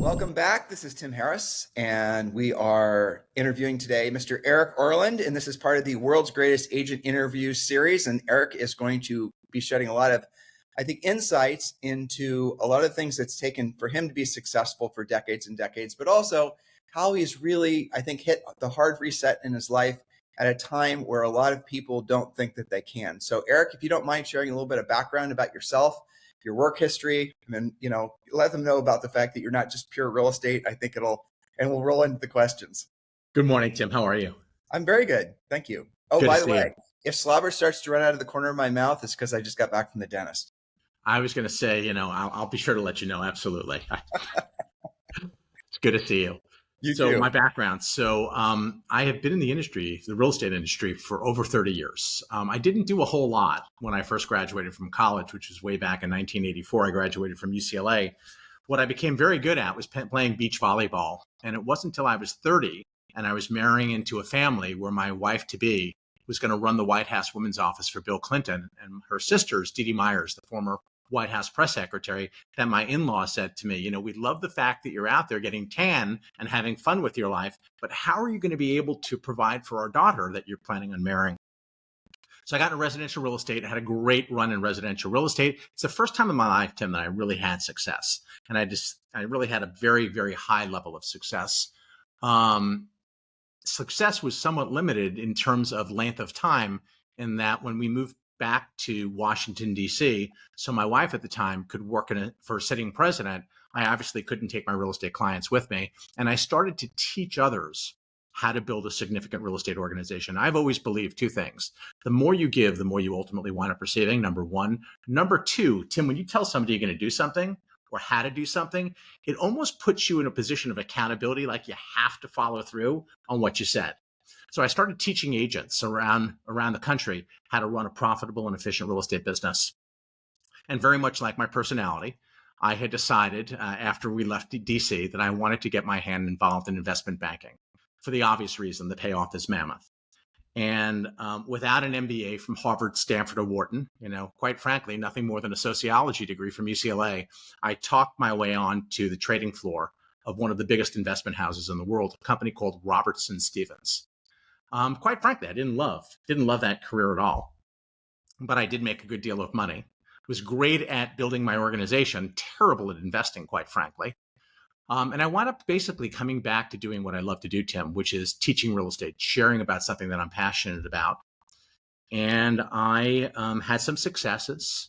Welcome back. This is Tim Harris, and we are interviewing today Mr. Eric Orland, and this is part of the World's Greatest Agent Interview series. And Eric is going to be shedding a lot of, I think, insights into a lot of things that's taken for him to be successful for decades and decades, but also how he's really, I think, hit the hard reset in his life at a time where a lot of people don't think that they can. So, Eric, if you don't mind sharing a little bit of background about yourself, your work history, and then, let them know about the fact that you're not just pure real estate. I think we'll roll into the questions. Good morning, Tim. How are you? I'm very good. Thank you. Oh, Good by to the see way, you. if slobber starts to run out of the corner of my mouth, it's because I just got back from the dentist. I was going to say, I'll be sure to let you know. Absolutely. It's good to see you. You too. My background. I have been in the industry, the real estate industry, for over 30 years. I didn't do a whole lot when I first graduated from college, which was way back in 1984. I graduated from UCLA. What I became very good at was playing beach volleyball. And it wasn't until I was 30 and I was marrying into a family where my wife-to-be was going to run the White House Women's Office for Bill Clinton, and her sisters, Dee Dee Myers, the former White House press secretary, that my in-law said to me, we love the fact that you're out there getting tan and having fun with your life, but how are you going to be able to provide for our daughter that you're planning on marrying? So I got into residential real estate. I had a great run in residential real estate. It's the first time in my life, Tim, that I really had success. And I really had a very, very high level of success. Success was somewhat limited in terms of length of time, in that when we moved back to Washington, D.C., so my wife at the time could work for a sitting president, I obviously couldn't take my real estate clients with me. And I started to teach others how to build a significant real estate organization. I've always believed two things. The more you give, the more you ultimately wind up receiving, number one. Number two, Tim, when you tell somebody you're going to do something or how to do something, it almost puts you in a position of accountability, like you have to follow through on what you said. So I started teaching agents around the country how to run a profitable and efficient real estate business. And very much like my personality, I had decided after we left DC that I wanted to get my hand involved in investment banking for the obvious reason: the payoff is mammoth. And without an MBA from Harvard, Stanford, or Wharton, quite frankly, nothing more than a sociology degree from UCLA, I talked my way on to the trading floor of one of the biggest investment houses in the world, a company called Robertson Stephens. Quite frankly, I didn't love that career at all, but I did make a good deal of money. Was great at building my organization, terrible at investing, quite frankly. And I wound up basically coming back to doing what I love to do, Tim, which is teaching real estate, sharing about something that I'm passionate about. And I had some successes.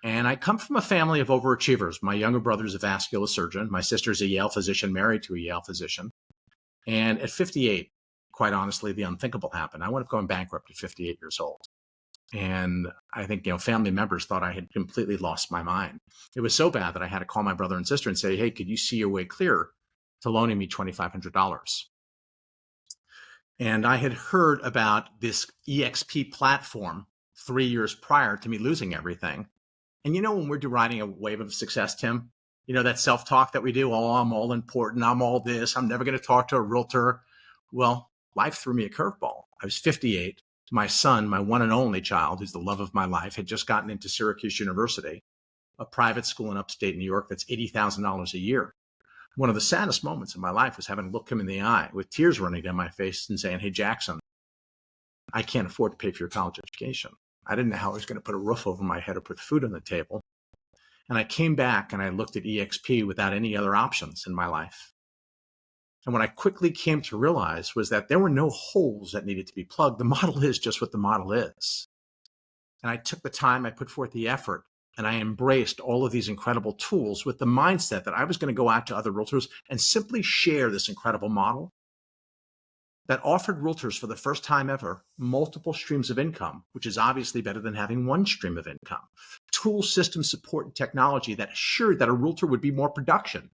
And I come from a family of overachievers. My younger brother's a vascular surgeon. My sister's a Yale physician, married to a Yale physician. And at 58, quite honestly, the unthinkable happened. I wound up going bankrupt at 58 years old. And I think, family members thought I had completely lost my mind. It was so bad that I had to call my brother and sister and say, hey, could you see your way clear to loaning me $2,500? And I had heard about this EXP platform 3 years prior to me losing everything. And when we're riding a wave of success, Tim, that self-talk that we do, oh, I'm all important, I'm all this, I'm never going to talk to a realtor. Well, life threw me a curveball. I was 58. My son, my one and only child, who's the love of my life, had just gotten into Syracuse University, a private school in upstate New York that's $80,000 a year. One of the saddest moments of my life was having to look him in the eye with tears running down my face and saying, hey, Jackson, I can't afford to pay for your college education. I didn't know how I was going to put a roof over my head or put food on the table. And I came back and I looked at EXP without any other options in my life. And what I quickly came to realize was that there were no holes that needed to be plugged. The model is just what the model is. And I took the time, I put forth the effort, and I embraced all of these incredible tools with the mindset that I was going to go out to other realtors and simply share this incredible model that offered realtors for the first time ever multiple streams of income, which is obviously better than having one stream of income. Tool, system, support, and technology that assured that a realtor would do more production.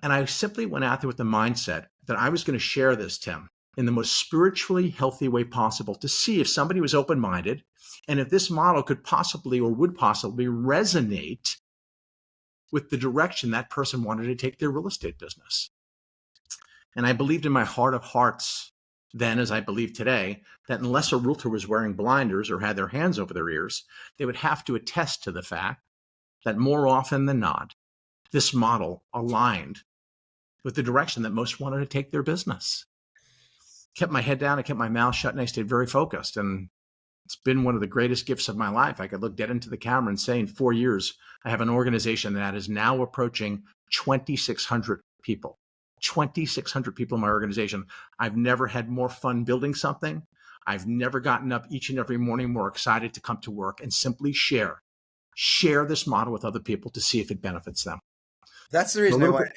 And I simply went out there with the mindset that I was going to share this, Tim, in the most spiritually healthy way possible to see if somebody was open-minded and if this model could possibly or would possibly resonate with the direction that person wanted to take their real estate business. And I believed in my heart of hearts then, as I believe today, that unless a realtor was wearing blinders or had their hands over their ears, they would have to attest to the fact that more often than not, this model aligned with the direction that most wanted to take their business. Kept my head down, I kept my mouth shut, and I stayed very focused. And it's been one of the greatest gifts of my life. I could look dead into the camera and say in 4 years, I have an organization that is now approaching 2,600 people. 2,600 people in my organization. I've never had more fun building something. I've never gotten up each and every morning more excited to come to work and simply share this model with other people to see if it benefits them. That's the reason I wanted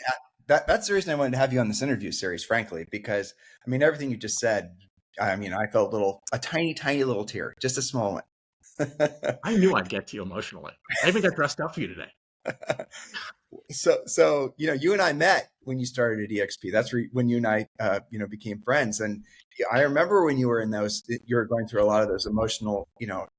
that's the reason I wanted to have you on this interview series, frankly, because I mean, everything you just said, I mean, I felt a tiny, tiny little tear, just a small one. I knew I'd get to you emotionally. I even got dressed up for you today. So you and I met when you started at EXP. That's when you and I became friends. And I remember when you were you were going through a lot of those emotional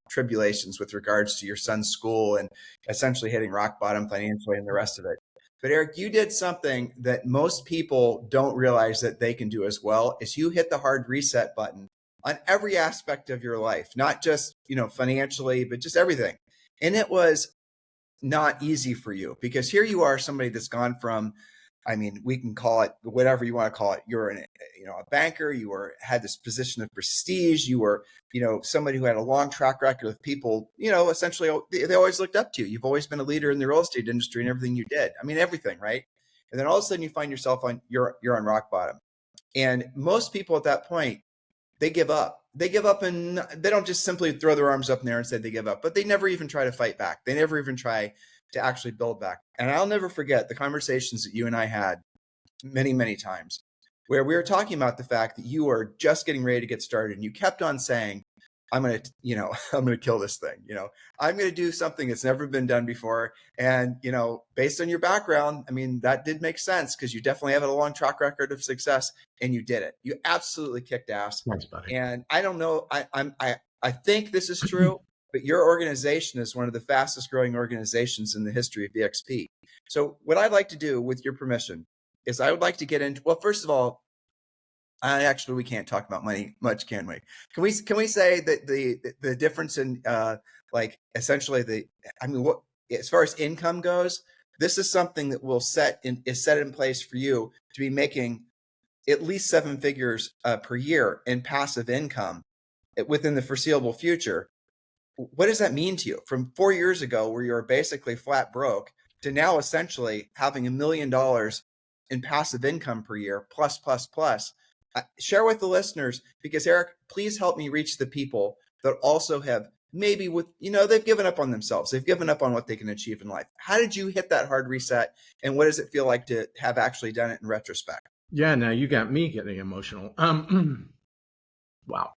tribulations with regards to your son's school and essentially hitting rock bottom financially and the rest of it. But Eric, you did something that most people don't realize that they can do as well, is you hit the hard reset button on every aspect of your life, not just financially, but just everything. And it was not easy for you, because here you are, somebody that's gone from, I mean, we can call it whatever you want to call it. You're a banker. You had this position of prestige. You were, somebody who had a long track record of people, essentially they always looked up to you. You've always been a leader in the real estate industry and everything you did. I mean, everything, right? And then all of a sudden you find yourself you're on rock bottom. And most people at that point, they give up. They give up, and they don't just simply throw their arms up in the air and say they give up, but they never even try to fight back. They never even try to actually build back. And I'll never forget the conversations that you and I had many, many times, where we were talking about the fact that you were just getting ready to get started, and you kept on saying, I'm going to kill this thing. I'm going to do something that's never been done before. And, based on your background, I mean, that did make sense, because you definitely have a long track record of success, and you did it. You absolutely kicked ass. Thanks, buddy. And I don't know, I think this is true, but your organization is one of the fastest growing organizations in the history of EXP. So what I'd like to do, with your permission, is I would like to get into, well, first of all, actually, we can't talk about money much, can we? Can we say that the difference in essentially what, as far as income goes, this is something that is set in place for you to be making at least 7 figures per year in passive income within the foreseeable future. What does that mean to you? From 4 years ago, where you were basically flat broke, to now essentially having $1 million in passive income per year, plus. Share with the listeners, because Eric, please help me reach the people that also have maybe they've given up on themselves. They've given up on what they can achieve in life. How did you hit that hard reset? And what does it feel like to have actually done it in retrospect? Yeah, now you got me getting emotional. Wow.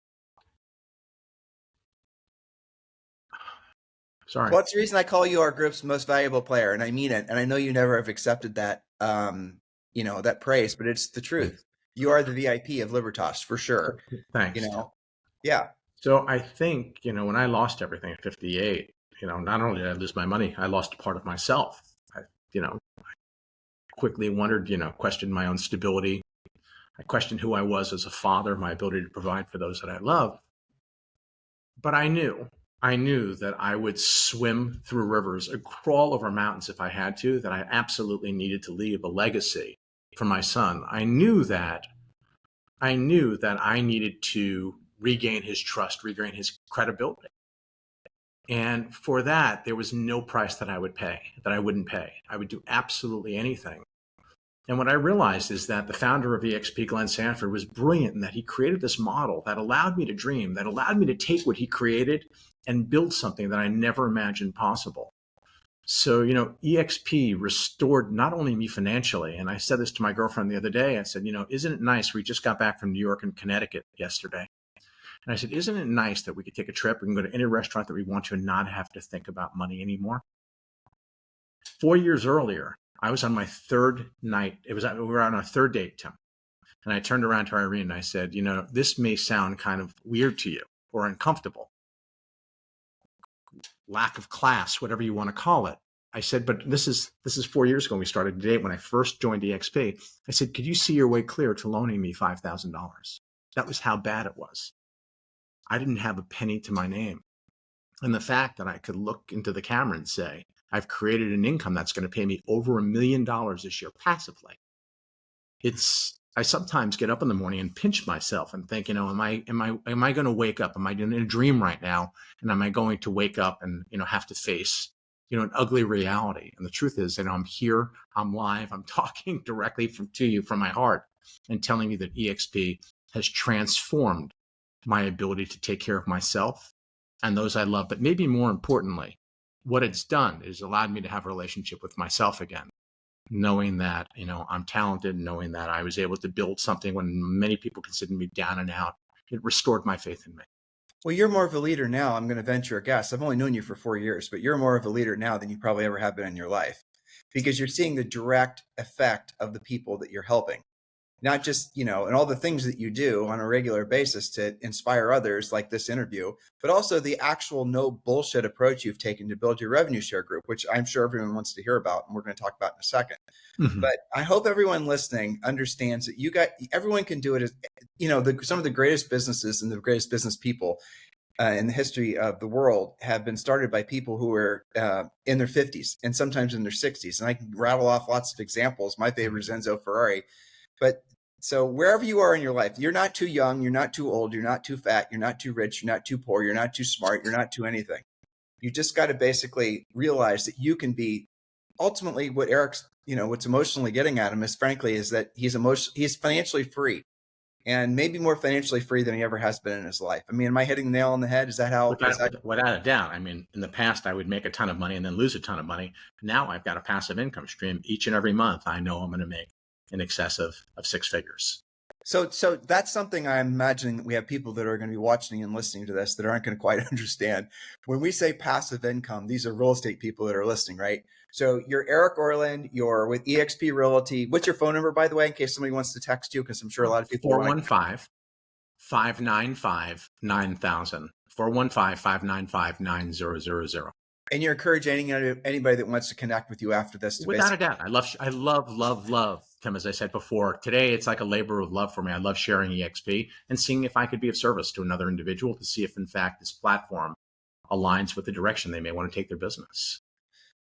Sorry. Well, that's the reason I call you our group's most valuable player, and I mean it. And I know you never have accepted that, that praise, but it's the truth. You are the VIP of Libertas, for sure. Thanks. Yeah. So I think, when I lost everything at 58, not only did I lose my money, I lost a part of myself. I quickly wondered, questioned my own stability. I questioned who I was as a father, my ability to provide for those that I love. But I knew that I would swim through rivers and crawl over mountains if I had to, that I absolutely needed to leave a legacy for my son. I knew that I needed to regain his trust, regain his credibility. And for that, there was no price that I wouldn't pay. I would do absolutely anything. And what I realized is that the founder of EXP, Glenn Sanford, was brilliant in that he created this model that allowed me to dream, that allowed me to take what he created and build something that I never imagined possible. So, EXP restored not only me financially, and I said this to my girlfriend the other day. I said, isn't it nice? We just got back from New York and Connecticut yesterday. And I said, isn't it nice that we could take a trip? We can go to any restaurant that we want to and not have to think about money anymore. 4 years earlier, I was on my third night. We were on our third date, Tim. And I turned around to Irene and I said, this may sound kind of weird to you or uncomfortable. Lack of class, whatever you want to call it. I said, but this is 4 years ago. We started to date when I first joined EXP. I said, could you see your way clear to loaning me $5,000? That was how bad it was. I didn't have a penny to my name. And the fact that I could look into the camera and say, I've created an income that's going to pay me over $1 million this year passively. I sometimes get up in the morning and pinch myself and think, am I going to wake up? Am I in a dream right now? And am I going to wake up and, have to face, an ugly reality? And the truth is, I'm here, I'm live, I'm talking directly to you from my heart and telling you that EXP has transformed my ability to take care of myself and those I love. But maybe more importantly, what it's done is allowed me to have a relationship with myself again, knowing that, I'm talented, knowing that I was able to build something when many people considered me down and out. It restored my faith in me. Well, you're more of a leader now. I'm going to venture a guess. I've only known you for 4 years, but you're more of a leader now than you probably ever have been in your life, because you're seeing the direct effect of the people that you're helping. Not just, and all the things that you do on a regular basis to inspire others, like this interview, but also the actual no bullshit approach you've taken to build your revenue share group, which I'm sure everyone wants to hear about, and we're going to talk about in a second. Mm-hmm. But I hope everyone listening understands that everyone can do it. Some of the greatest businesses and the greatest business people in the history of the world have been started by people who are in their 50s and sometimes in their 60s. And I can rattle off lots of examples. My favorite is Enzo Ferrari. But so wherever you are in your life, you're not too young, you're not too old, you're not too fat, you're not too rich, you're not too poor, you're not too smart, you're not too anything. You just got to basically realize that you can be ultimately what Eric's, what's emotionally getting at him is that he's financially free, and maybe more financially free than he ever has been in his life. I mean, am I hitting the nail on the head? Is that how? Without a doubt. I mean, in the past, I would make a ton of money and then lose a ton of money. Now I've got a passive income stream. Each and every month, I know I'm going to make in excess of 6 figures. So that's something I'm imagining that we have people that are going to be watching and listening to this that aren't going to quite understand. When we say passive income, these are real estate people that are listening, right? So you're Eric Orland, you're with eXp Realty. What's your phone number, by the way, in case somebody wants to text you? Because I'm sure a lot of people 415-595-9000. 415-595-9000. And you're encouraging anybody that wants to connect with you after this. Without a doubt. I love, Tim, as I said before, today it's like a labor of love for me. I love sharing EXP and seeing if I could be of service to another individual to see if, in fact, this platform aligns with the direction they may want to take their business.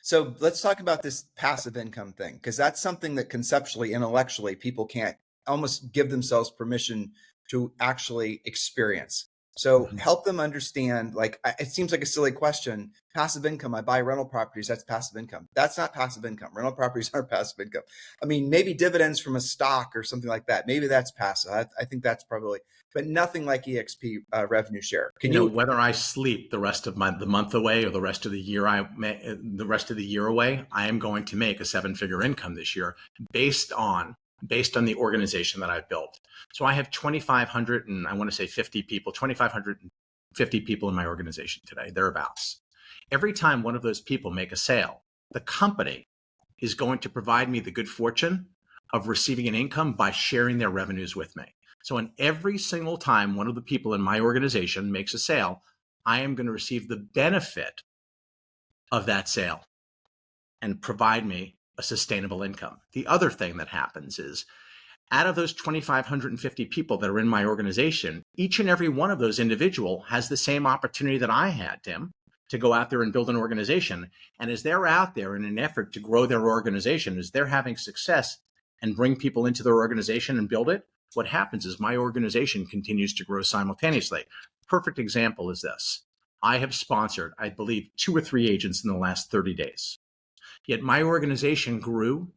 So let's talk about this passive income thing, because that's something that conceptually, intellectually, people can't almost give themselves permission to actually experience. So help them understand, it seems like a silly question. Passive income, I buy rental properties, that's passive income. That's not passive income. Rental properties aren't passive income. I mean, maybe dividends from a stock or something like that. Maybe that's passive. I think that's probably, but nothing like EXP revenue share. Whether I sleep the rest of the month away or the rest of the year away, I am going to make a 7-figure income this year based on the organization that I've built. So I have 2,500 and I want to say 2,550 people in my organization today, thereabouts. Every time one of those people make a sale, the company is going to provide me the good fortune of receiving an income by sharing their revenues with me. So in every single time one of the people in my organization makes a sale, I am going to receive the benefit of that sale and provide me a sustainable income. The other thing that happens is, out of those 2,550 people that are in my organization, each and every one of those individual has the same opportunity that I had, Tim, to go out there and build an organization. And as they're out there in an effort to grow their organization, as they're having success and bring people into their organization and build it, what happens is my organization continues to grow simultaneously. Perfect example is this. I have sponsored, I believe, 2 or 3 agents in the last 30 days. Yet my organization grew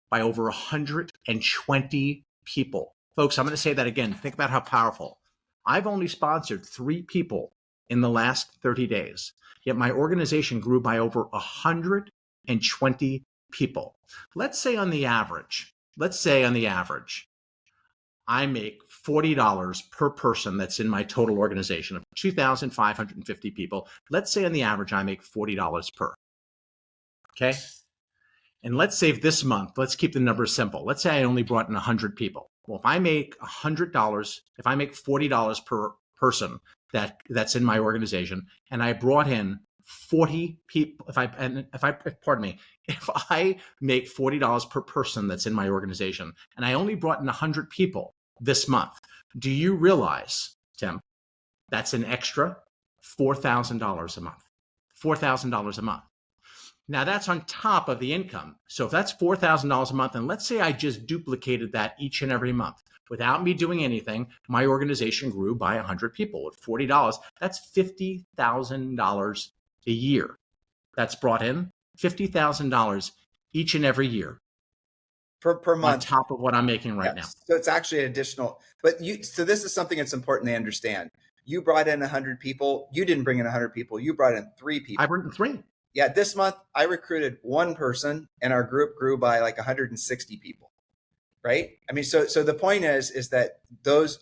by over 120 people. Folks, I'm going to say that again. Think about how powerful. I've only sponsored 3 people in the last 30 days, yet my organization grew by over 120 people. Let's say on the average, I make $40 per person that's in my total organization of 2,550 people. Let's say on the average, I make $40 per. Okay? And let's say this month, let's keep the numbers simple. Let's say I only brought in 100 people. Well, if I make $100, if I make $40 per person that's in my organization, and I brought in 40 people, if I make $40 per person that's in my organization, and I only brought in 100 people this month, do you realize, Tim, that's an extra $4,000 a month? $4,000 a month. Now that's on top of the income. So if that's $4,000 a month, and let's say I just duplicated that each and every month without me doing anything, my organization grew by 100 people at $40. That's $50,000 a year. That's brought in $50,000 each and every year per month on top of what I'm making right now. So it's actually an additional, so this is something that's important to understand. You brought in 100 people. You didn't bring in 100 people. You brought in 3 people. I brought in 3. Yeah. This month I recruited 1 person and our group grew by like 160 people. Right. I mean, so the point is that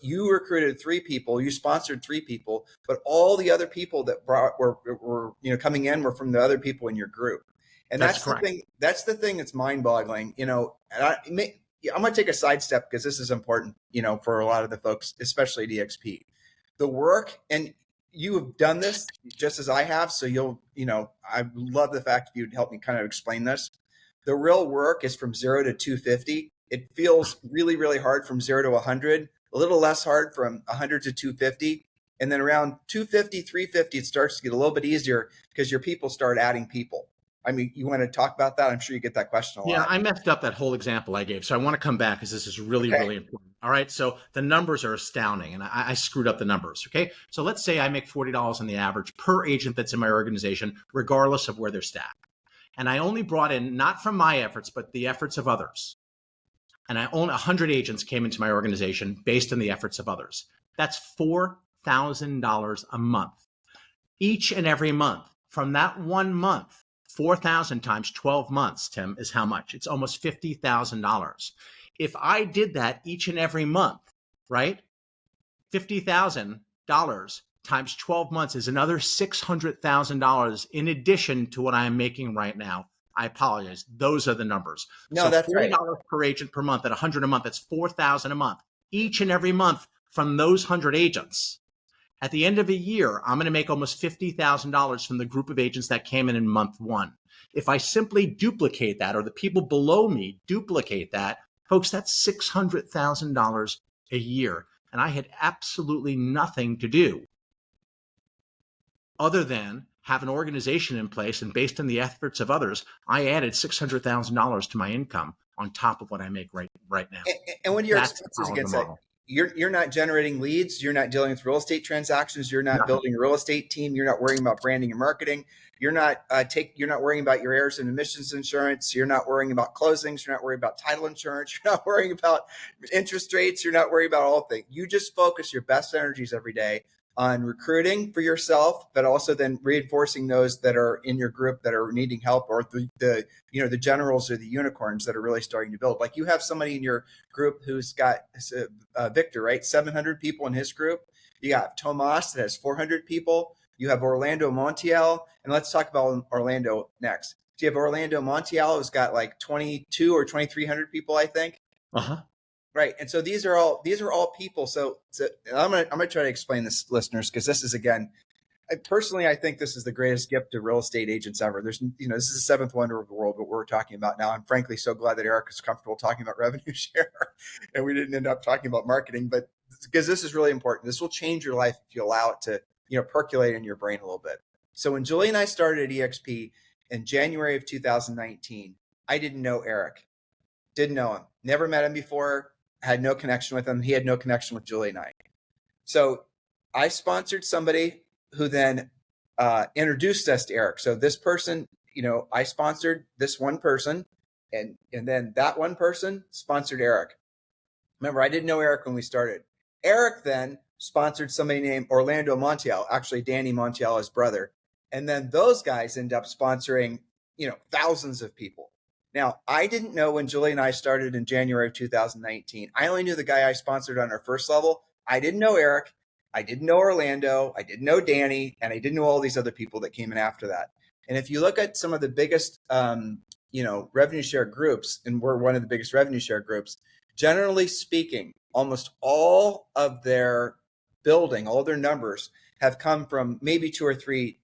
you recruited 3 people, you sponsored 3 people, but all the other people that were coming in were from the other people in your group. And that's the thing. That's the thing that's mind-boggling. And I'm going to take a sidestep because this is important, for a lot of the folks, especially at EXP. The work, and you have done this just as I have. So I love the fact that you'd help me kind of explain this. The real work is from 0 to 250. It feels really, really hard from 0 to 100, a little less hard from 100 to 250. And then around 250, 350, it starts to get a little bit easier because your people start adding people. I mean, you want to talk about that? I'm sure you get that question a lot. Yeah, I messed up that whole example I gave. So I want to come back because this is really, really important. All right. So the numbers are astounding and I screwed up the numbers. Okay. So let's say I make $40 on the average per agent that's in my organization, regardless of where they're staffed. And I only brought in, not from my efforts, but the efforts of others. And I own 100 agents came into my organization based on the efforts of others. That's $4,000 a month. Each and every month from that 1 month, 4,000 times 12 months, Tim, is how much? It's almost $50,000. If I did that each and every month, right? $50,000 times 12 months is another $600,000 in addition to what I am making right now. I apologize. Those are the numbers. No, so that's $40 right. per agent per month at 100 a month. That's $4,000 a month. Each and every month from those 100 agents. At the end of a year, I'm going to make almost $50,000 from the group of agents that came in month 1. If I simply duplicate that, or the people below me duplicate that, folks, that's $600,000 a year. And I had absolutely nothing to do other than have an organization in place, and based on the efforts of others, I added $600,000 to my income on top of what I make right now. And when your expenses against that, you're not generating leads, you're not dealing with real estate transactions, you're not building a real estate team, you're not worrying about branding and marketing, you're not worrying about your errors and emissions insurance, you're not worrying about closings, you're not worrying about title insurance, you're not worrying about interest rates, you're not worrying about all things. You just focus your best energies every day on recruiting for yourself, but also then reinforcing those that are in your group that are needing help, or the generals or the unicorns that are really starting to build. Like you have somebody in your group who's got Victor, right? 700 people in his group. You got Tomas that has 400 people. You have Orlando Montiel, and let's talk about Orlando next. So you have Orlando Montiel who's got like 22 or 2,300 people, I think. Right. And so these are all people. So I'm going to try to explain this, listeners, because this is, again, I think this is the greatest gift to real estate agents ever. There's, this is the 7th wonder of the world, what we're talking about now. I'm frankly so glad that Eric is comfortable talking about revenue share and we didn't end up talking about marketing, but because this is really important. This will change your life if you allow it to, percolate in your brain a little bit. So when Julie and I started at EXP in January of 2019, I didn't know Eric, didn't know him, never met him before. Had no connection with him. He had no connection with Julie and I. So I sponsored somebody who then introduced us to Eric. So this person, I sponsored this one person, and then that one person sponsored Eric. Remember, I didn't know Eric when we started. Eric then sponsored somebody named Orlando Montiel, actually Danny Montiel, his brother. And then those guys end up sponsoring, thousands of people. Now, I didn't know when Julie and I started in January of 2019. I only knew the guy I sponsored on our first level. I didn't know Eric. I didn't know Orlando. I didn't know Danny. And I didn't know all these other people that came in after that. And if you look at some of the biggest, revenue share groups, and we're one of the biggest revenue share groups, generally speaking, almost all of their building, all their numbers have come from maybe 2 or 3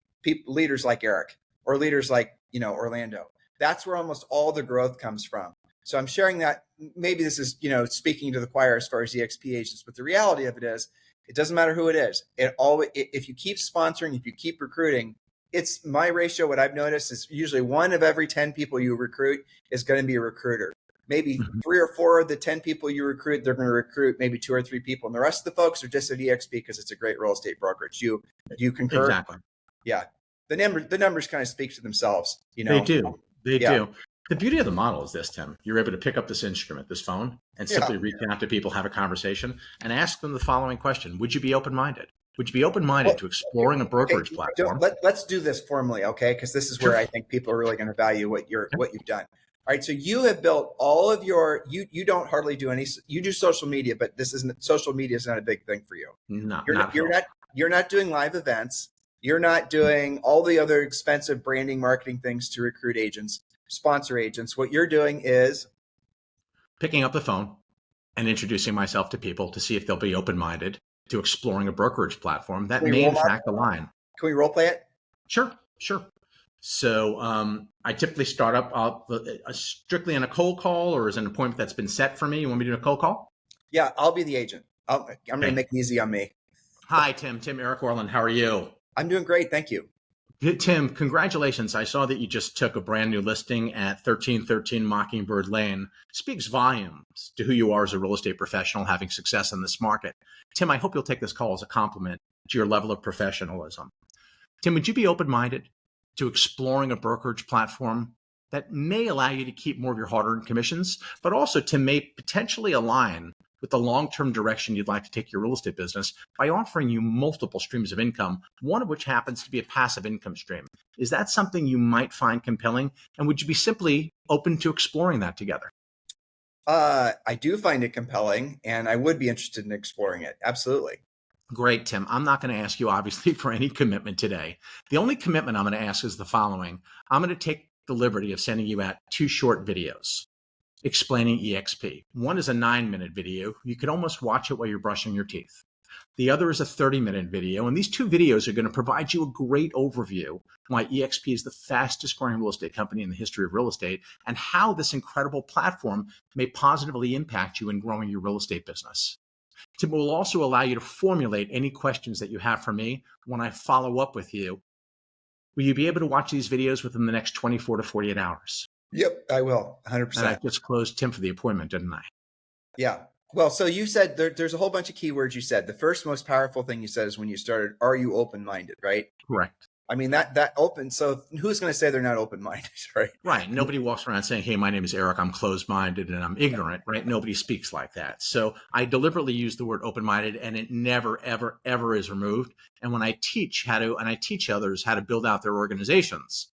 leaders like Eric or leaders like, Orlando. That's where almost all the growth comes from. So I'm sharing that. Maybe this is, speaking to the choir as far as EXP agents, but the reality of it is, it doesn't matter who it is. If you keep sponsoring, if you keep recruiting, it's my ratio. What I've noticed is usually 1 of every 10 people you recruit is going to be a recruiter. Maybe Mhm. 3 or 4 of the 10 people you recruit, they're going to recruit maybe 2 or 3 people. And the rest of the folks are just at EXP because it's a great real estate brokerage. You concur? Exactly. Yeah. The numbers kind of speak for themselves, They do. They Yeah. do. The beauty of the model is this, Tim. You're able to pick up this instrument, this phone, and Yeah. simply reach out to people, have a conversation, and ask them the following question. Would you be open-minded? Would you be open-minded to exploring a brokerage platform? Let's do this formally, okay? Because this is where I think people are really going to value what you've done. All right, so you have built all of your you don't hardly do any, you do social media, but social media is not a big thing for you. No, You're not doing live events. You're not doing all the other expensive branding, marketing things to recruit agents, sponsor agents. What you're doing is picking up the phone and introducing myself to people to see if they'll be open-minded to exploring a brokerage platform that may in fact align. Can we role play it? Sure. So I typically start up strictly on a cold call, or is an appointment that's been set for me. You want me to do a cold call? Yeah, I'll be the agent. I'm going to make it easy on me. Hi, Tim. Eric Orland. How are you? I'm doing great. Thank you. Tim, congratulations. I saw that you just took a brand new listing at 1313 Mockingbird Lane. Speaks volumes to who you are as a real estate professional having success in this market. Tim, I hope you'll take this call as a compliment to your level of professionalism. Tim, would you be open-minded to exploring a brokerage platform that may allow you to keep more of your hard-earned commissions, but also to may potentially align with the long-term direction you'd like to take your real estate business by offering you multiple streams of income, one of which happens to be a passive income stream? Is that something you might find compelling? And would you be simply open to exploring that together? I do find it compelling, and I would be interested in exploring it. Absolutely. Great, Tim. I'm not going to ask you, obviously, for any commitment today. The only commitment I'm going to ask is the following. I'm going to take the liberty of sending you out 2 short videos explaining EXP. One is a 9-minute video. You can almost watch it while you're brushing your teeth. The other is a 30-minute video. And these 2 videos are going to provide you a great overview why EXP is the fastest growing real estate company in the history of real estate, and how this incredible platform may positively impact you in growing your real estate business. It will also allow you to formulate any questions that you have for me when I follow up with you. Will you be able to watch these videos within the next 24 to 48 hours? Yep, I will. 100%. And I just closed Tim for the appointment, didn't I? Yeah. Well, so you said there's a whole bunch of keywords you said. The first most powerful thing you said is when you started, are you open-minded, right? Correct. I mean, that open. So who's going to say they're not open-minded, right? Right. Nobody walks around saying, hey, my name is Eric, I'm closed-minded and I'm ignorant, right? Nobody speaks like that. So I deliberately use the word open-minded, and it never, ever, ever is removed. And when I teach I teach others how to build out their organizations,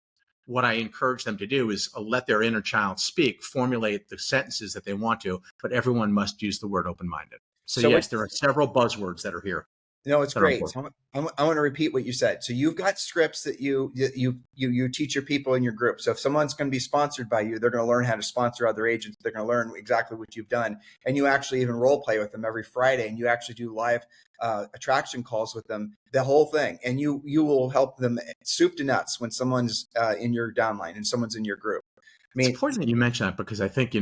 what I encourage them to do is let their inner child speak, formulate the sentences that they want to, but everyone must use the word open-minded. So yes, there are several buzzwords that are here. No, it's great. So I want to repeat what you said. So you've got scripts that you teach your people in your group. So if someone's going to be sponsored by you, they're going to learn how to sponsor other agents. They're going to learn exactly what you've done. And you actually even role play with them every Friday, and you actually do live attraction calls with them, the whole thing. And you will help them soup to nuts when someone's in your downline and someone's in your group. I mean, it's important that you mention that, because I think,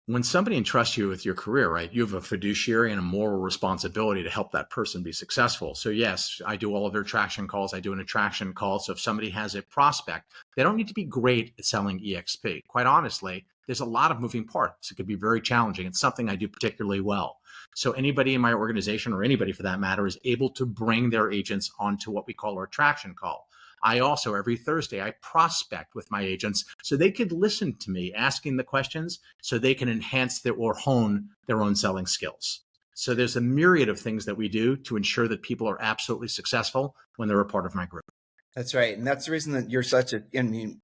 when somebody entrusts you with your career, right, you have a fiduciary and a moral responsibility to help that person be successful. So yes, I do all of their attraction calls. I do an attraction call. So if somebody has a prospect, they don't need to be great at selling EXP. Quite honestly, there's a lot of moving parts. It could be very challenging. It's something I do particularly well. So anybody in my organization, or anybody for that matter, is able to bring their agents onto what we call our attraction call. I also, every Thursday, I prospect with my agents so they could listen to me asking the questions, so they can enhance or hone their own selling skills. So there's a myriad of things that we do to ensure that people are absolutely successful when they're a part of my group. That's right. And that's the reason that you're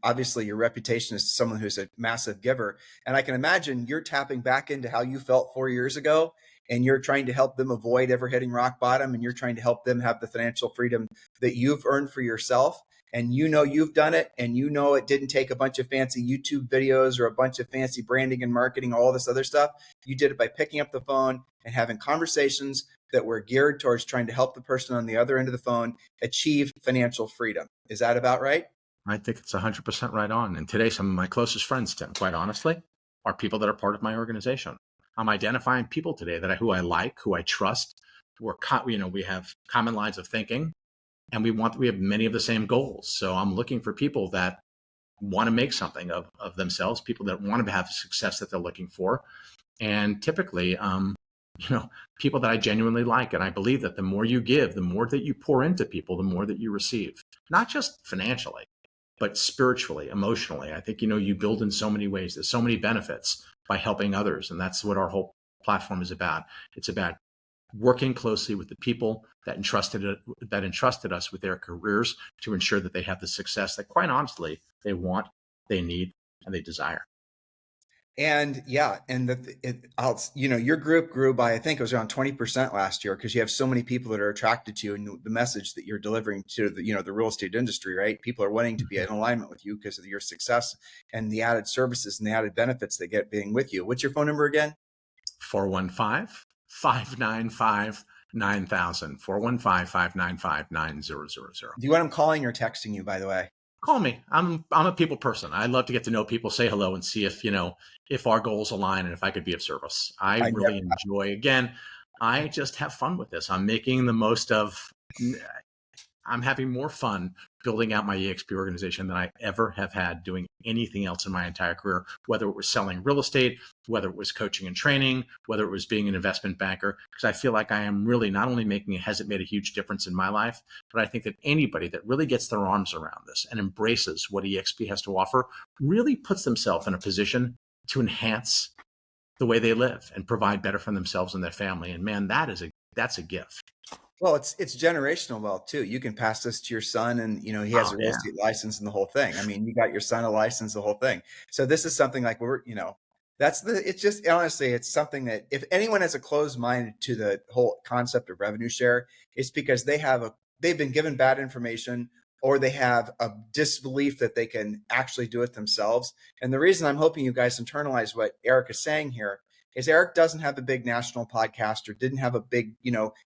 obviously your reputation is someone who's a massive giver. And I can imagine you're tapping back into how you felt 4 years ago, and you're trying to help them avoid ever hitting rock bottom, and you're trying to help them have the financial freedom that you've earned for yourself. And you've done it, and it didn't take a bunch of fancy YouTube videos or a bunch of fancy branding and marketing, all this other stuff. You did it by picking up the phone and having conversations that were geared towards trying to help the person on the other end of the phone achieve financial freedom. Is that about right? I think it's 100% right on. And today, some of my closest friends, Tim, quite honestly, are people that are part of my organization. I'm identifying people today who I like, who I trust, we have common lines of thinking, and we have many of the same goals. So I'm looking for people that want to make something of themselves, people that want to have the success that they're looking for. And typically, people that I genuinely like. And I believe that the more you give, the more that you pour into people, the more that you receive, not just financially, but spiritually, emotionally. I think, you build in so many ways. There's so many benefits by helping others. And that's what our whole platform is about. It's about working closely with the people that entrusted us with their careers to ensure that they have the success that, quite honestly, they want, they need, and they desire. And yeah, and your group grew by, I think it was around 20% last year, because you have so many people that are attracted to you and the message that you're delivering to the real estate industry, right? People are wanting to be in alignment with you because of your success and the added services and the added benefits they get being with you. What's your phone number again? 415-595-9000, 415-595-9000. Do you want them calling or texting you, by the way? Call me. I'm a people person. I love to get to know people, say hello, and see if our goals align and if I could be of service. I really enjoy, again, I just have fun with this. I'm having more fun building out my EXP organization than I ever have had doing anything else in my entire career, whether it was selling real estate, whether it was coaching and training, whether it was being an investment banker, because I feel like I am really not only has it made a huge difference in my life, but I think that anybody that really gets their arms around this and embraces what EXP has to offer really puts themselves in a position to enhance the way they live and provide better for themselves and their family. And man, that's a gift. Well, it's generational wealth too. You can pass this to your son, and he has a real estate license and the whole thing. I mean, you got your son a license, the whole thing. So this is something like it's just, honestly, it's something that if anyone has a closed mind to the whole concept of revenue share, it's because they've been given bad information, or they have a disbelief that they can actually do it themselves. And the reason I'm hoping you guys internalize what Eric is saying here is Eric doesn't have a big national podcast, or didn't have a big,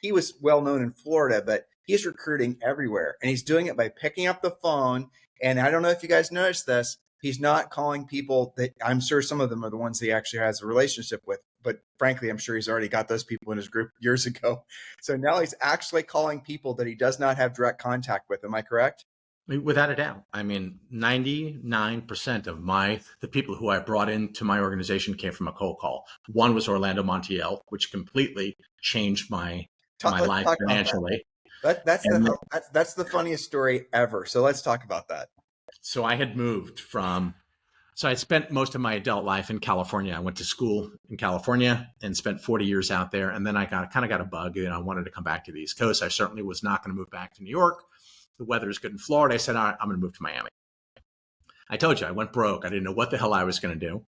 he was well known in Florida, but he's recruiting everywhere, and he's doing it by picking up the phone. And I don't know if you guys noticed this, he's not calling people that, I'm sure some of them are the ones he actually has a relationship with, but frankly, I'm sure he's already got those people in his group years ago. So now he's actually calling people that he does not have direct contact with. Am I correct? Without a doubt. I mean, 99% of the people who I brought into my organization came from a cold call. One was Orlando Montiel, which completely changed my life financially. That's the funniest story ever. So let's talk about that. So I had moved so I spent most of my adult life in California. I went to school in California and spent 40 years out there. And then I got a bug, and I wanted to come back to the East Coast. I certainly was not going to move back to New York. The weather is good in Florida. I said, all right, I'm going to move to Miami. I told you, I went broke. I didn't know what the hell I was going to do.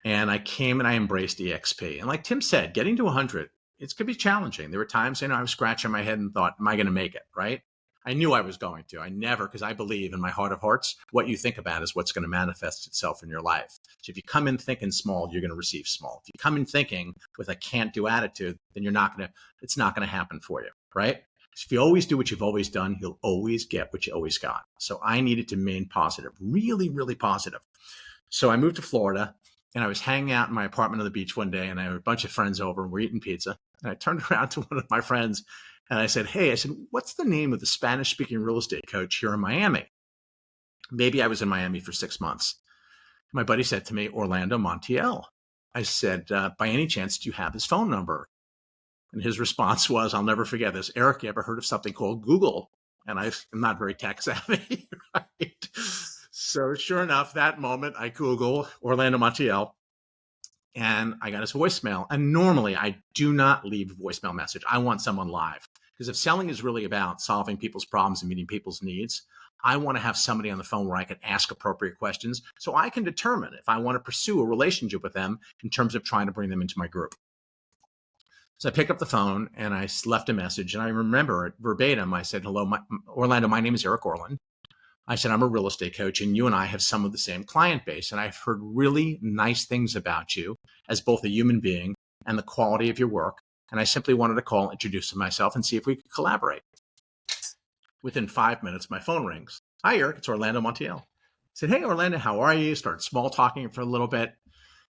And I came and I embraced EXP. And like Tim said, getting to 100, it's going to be challenging. There were times, I was scratching my head and thought, am I going to make it? Right? I knew I was going to. Because I believe in my heart of hearts, what you think about is what's going to manifest itself in your life. So if you come in thinking small, you're going to receive small. If you come in thinking with a can't do attitude, then it's not going to happen for you. Right? If you always do what you've always done, you'll always get what you always got. So I needed to remain positive, really, really positive. So I moved to Florida, and I was hanging out in my apartment on the beach one day, and I had a bunch of friends over, and we're eating pizza. And I turned around to one of my friends, and I said, what's the name of the Spanish-speaking real estate coach here in Miami? Maybe I was in Miami for 6 months. My buddy said to me, Orlando Montiel. I said, by any chance, do you have his phone number? And his response was, I'll never forget this, Eric, you ever heard of something called Google? And I'm not very tech savvy, right? So sure enough, that moment I Google Orlando Montiel, and I got his voicemail. And normally I do not leave a voicemail message. I want someone live, because if selling is really about solving people's problems and meeting people's needs, I want to have somebody on the phone where I can ask appropriate questions so I can determine if I want to pursue a relationship with them in terms of trying to bring them into my group. So I picked up the phone and I left a message, and I remember it verbatim. I said, hello, Orlando, my name is Eric Orland. I said, I'm a real estate coach, and you and I have some of the same client base. And I've heard really nice things about you as both a human being and the quality of your work. And I simply wanted to call, introduce myself, and see if we could collaborate. Within 5 minutes, my phone rings. Hi, Eric, it's Orlando Montiel. I said, hey, Orlando, how are you? Started small talking for a little bit.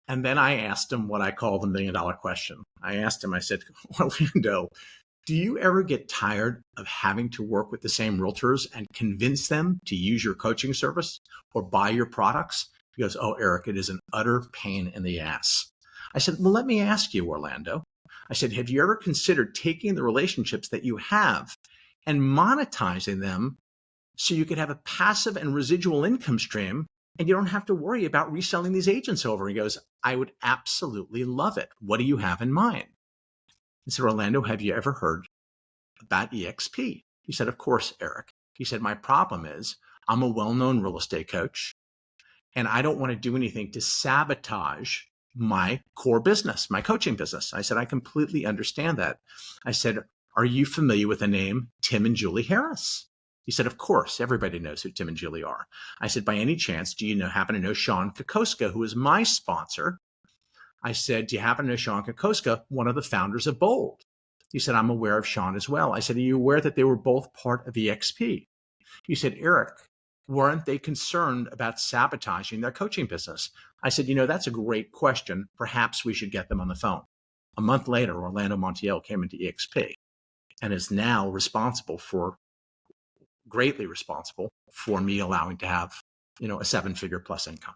And then I asked him what I call the $1 million question. I asked him, I said, Orlando, Do you ever get tired of having to work with the same realtors and convince them to use your coaching service or buy your products? He goes, oh, Eric, it is an utter pain in the ass. I said, well, let me ask you, Orlando. I said, have you ever considered taking the relationships that you have and monetizing them so you could have a passive and residual income stream and you don't have to worry about reselling these agents over? He goes, I would absolutely love it. What do you have in mind? I said, Orlando, have you ever heard about EXP? He said, of course, Eric. He said, my problem is I'm a well-known real estate coach and I don't want to do anything to sabotage my core business, my coaching business. I said, I completely understand that. I said, are you familiar with the name Tim and Julie Harris? He said, of course, everybody knows who Tim and Julie are. I said, by any chance, do you happen to know Sean Kokoska, who is my sponsor? I said, do you happen to know Sean Kokoska, one of the founders of Bold? He said, I'm aware of Sean as well. I said, are you aware that they were both part of EXP? He said, Eric, weren't they concerned about sabotaging their coaching business? I said, that's a great question. Perhaps we should get them on the phone. A month later, Orlando Montiel came into EXP and is now greatly responsible for me allowing to have, a 7-figure plus income.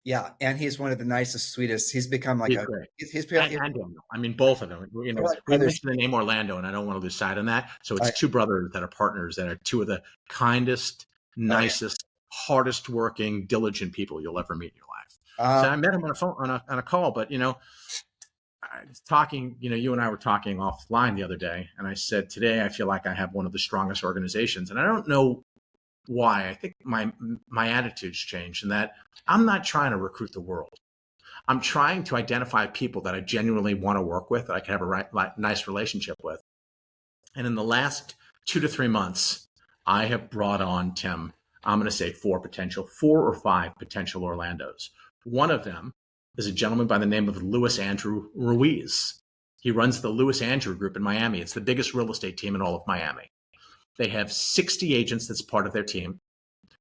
Yeah, and he's one of the nicest, sweetest. He's become like he's and Daniel. I mean, both of them. We mentioned the name Orlando, and I don't want to lose sight on that. So it's two brothers that are partners that are two of the kindest, nicest, hardest working, diligent people you'll ever meet in your life. So I met him on a phone on a call, but I was talking. You and I were talking offline the other day, and I said today I feel like I have one of the strongest organizations, and I don't know why. I think my attitude's changed in that I'm not trying to recruit the world. I'm trying to identify people that I genuinely want to work with, that I can have a nice relationship with. And in the last 2 to 3 months, I have brought on, Tim, I'm going to say 4 or 5 potential Orlandos. One of them is a gentleman by the name of Louis Andrew Ruiz. He runs the Louis Andrew Group in Miami. It's the biggest real estate team in all of Miami. They have 60 agents that's part of their team.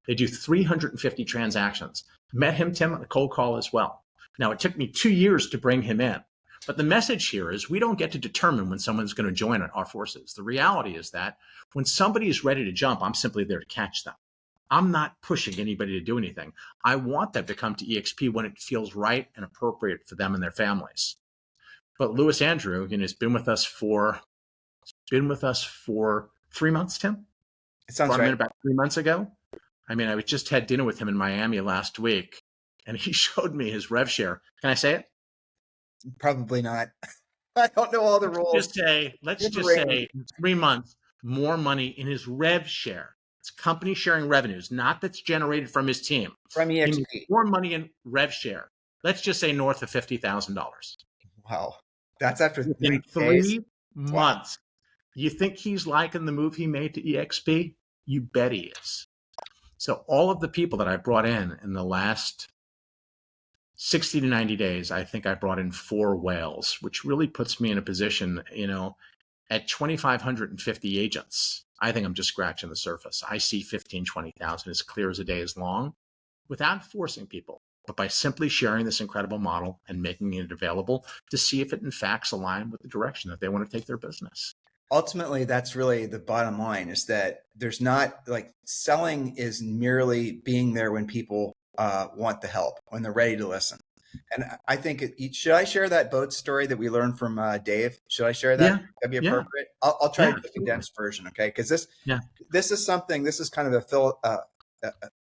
They do 350 transactions. Met him, Tim, on a cold call as well. Now, it took me 2 years to bring him in. But the message here is we don't get to determine when someone's going to join our forces. The reality is that when somebody is ready to jump, I'm simply there to catch them. I'm not pushing anybody to do anything. I want them to come to EXP when it feels right and appropriate for them and their families. But Louis Andrew, has been with us for 3 months, Tim. It sounds right. About 3 months ago. I mean, I just had dinner with him in Miami last week, and he showed me his rev share. Can I say it? Probably not. I don't know all the rules. Let's just say 3 months, more money in his rev share. It's company sharing revenues, not that's generated from his team. From EXP. More money in rev share. Let's just say north of $50,000. Wow. That's after in 3 months. You think he's liking the move he made to EXP? You bet he is. So all of the people that I brought in the last 60 to 90 days, I think I brought in 4 whales, which really puts me in a position, at 2,550 agents. I think I'm just scratching the surface. I see 15, 20,000 as clear as a day is long without forcing people, but by simply sharing this incredible model and making it available to see if it in fact aligns with the direction that they want to take their business. Ultimately, that's really the bottom line, is that there's not selling is merely being there when people want the help, when they're ready to listen. And I think, should I share that boat story that we learned from Dave? Should I share that? Yeah. That'd be appropriate. I'll try to do a condensed version. Okay. Cause this is kind of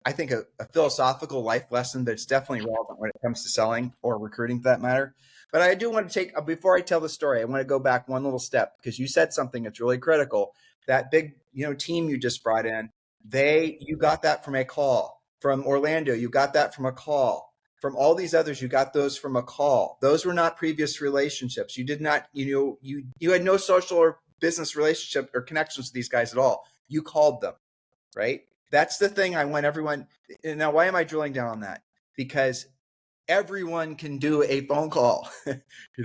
I think a philosophical life lesson that's definitely relevant when it comes to selling or recruiting for that matter. But I do want to before I tell the story, I want to go back one little step, because you said something that's really critical. That big, team you just brought in, you got that from a call. From Orlando, you got that from a call. From all these others, you got those from a call. Those were not previous relationships. You did not, you had no social or business relationship or connections with these guys at all. You called them, right? That's the thing I want everyone. Now, why am I drilling down on that? Because everyone can do a phone call. You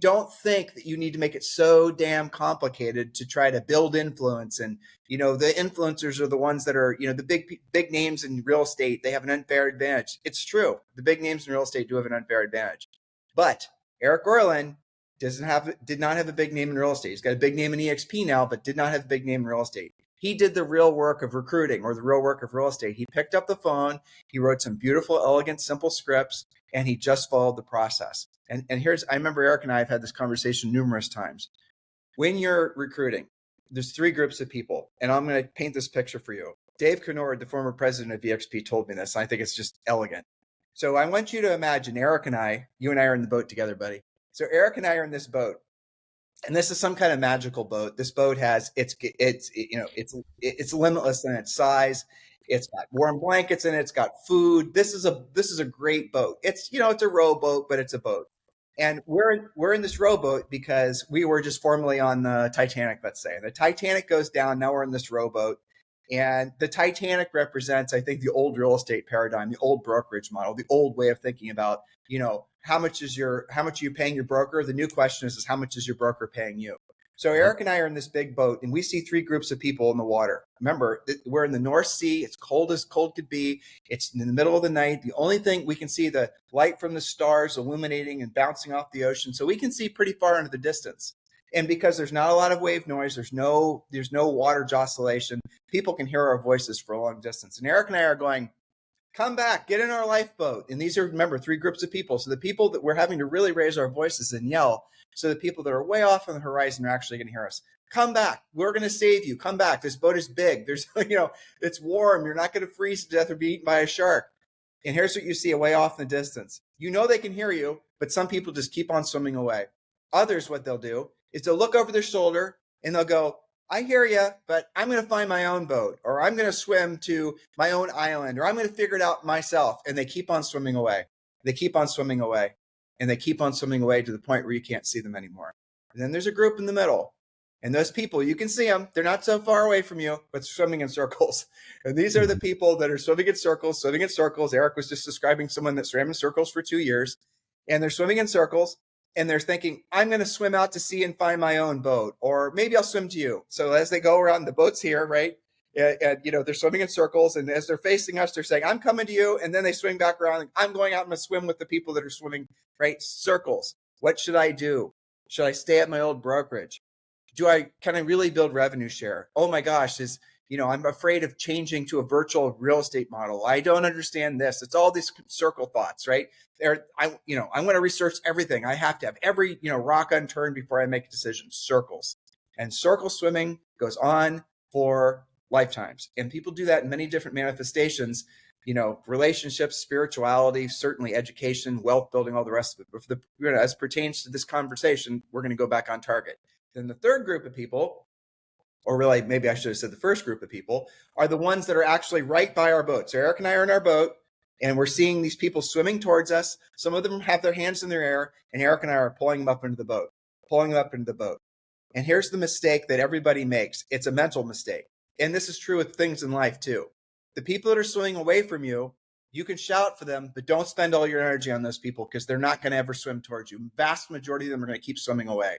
don't think that you need to make it so damn complicated to try to build influence. And, the influencers are the ones that are, the big names in real estate. They have an unfair advantage. It's true. The big names in real estate do have an unfair advantage. But Eric Orland did not have a big name in real estate. He's got a big name in EXP now, but did not have a big name in real estate. He did the real work of recruiting or the real work of real estate. He picked up the phone, he wrote some beautiful, elegant, simple scripts, and he just followed the process. And I remember Eric and I have had this conversation numerous times. When you're recruiting, there's three groups of people, and I'm going to paint this picture for you. Dave Kennard, the former president of EXP, told me this, and I think it's just elegant. So I want you to imagine Eric and I, you and I are in the boat together, buddy. So Eric and I are in this boat, and this is some kind of magical boat. This boat has it's limitless in its size. It's got warm blankets in it. It's got food. This is a great boat. It's it's a rowboat, but it's a boat. And we're in this rowboat because we were just formerly on the Titanic, let's say. The Titanic goes down. Now we're in this rowboat. And the Titanic represents, I think, the old real estate paradigm, the old brokerage model, the old way of thinking about, how much are you paying your broker? The new question is how much is your broker paying you? So Eric and I are in this big boat, and we see three groups of people in the water. Remember, we're in the North Sea. It's cold as cold could be. It's in the middle of the night. The only thing we can see the light from the stars illuminating and bouncing off the ocean. So we can see pretty far into the distance. And because there's not a lot of wave noise, there's no water joscillation, people can hear our voices for a long distance. And Eric and I are going, come back, get in our lifeboat. And these are, remember, three groups of people. So the people that we're having to really raise our voices and yell, so the people that are way off on the horizon are actually going to hear us. Come back. We're going to save you. Come back. This boat is big. There's, it's warm. You're not going to freeze to death or be eaten by a shark. And here's what you see way off in the distance. They can hear you, but some people just keep on swimming away. Others, what they'll do is they'll look over their shoulder and they'll go, I hear you, but I'm going to find my own boat, or I'm going to swim to my own island, or I'm going to figure it out myself. And they keep on swimming away. They keep on swimming away, and they keep on swimming away to the point where you can't see them anymore. And then there's a group in the middle, and those people, you can see them. They're not so far away from you, but swimming in circles. And these are the people that are swimming in circles, swimming in circles. Eric was just describing someone that swam in circles for 2 years, and they're swimming in circles. And they're thinking, I'm going to swim out to sea and find my own boat, or maybe I'll swim to you. So as they go around, the boat's here, right? And they're swimming in circles. And as they're facing us, they're saying, I'm coming to you. And then they swing back around. And I'm going out and swim with the people that are swimming, right? Circles. What should I do? Should I stay at my old brokerage? Can I really build revenue share? Oh my gosh, I'm afraid of changing to a virtual real estate model. I don't understand this. It's all these circle thoughts, right? I want to research everything. I have to have every, rock unturned before I make a decision. Circles. And circle swimming goes on for lifetimes. And people do that in many different manifestations, relationships, spirituality, certainly education, wealth building, all the rest of it. But as pertains to this conversation, we're going to go back on target. Then the third group of people, or really, maybe I should have said the first group of people, are the ones that are actually right by our boat. So Eric and I are in our boat, and we're seeing these people swimming towards us. Some of them have their hands in their air, and Eric and I are pulling them up into the boat, And here's the mistake that everybody makes. It's a mental mistake. And this is true with things in life too. The people that are swimming away from you, you can shout for them, but don't spend all your energy on those people because they're not going to ever swim towards you. Vast majority of them are going to keep swimming away.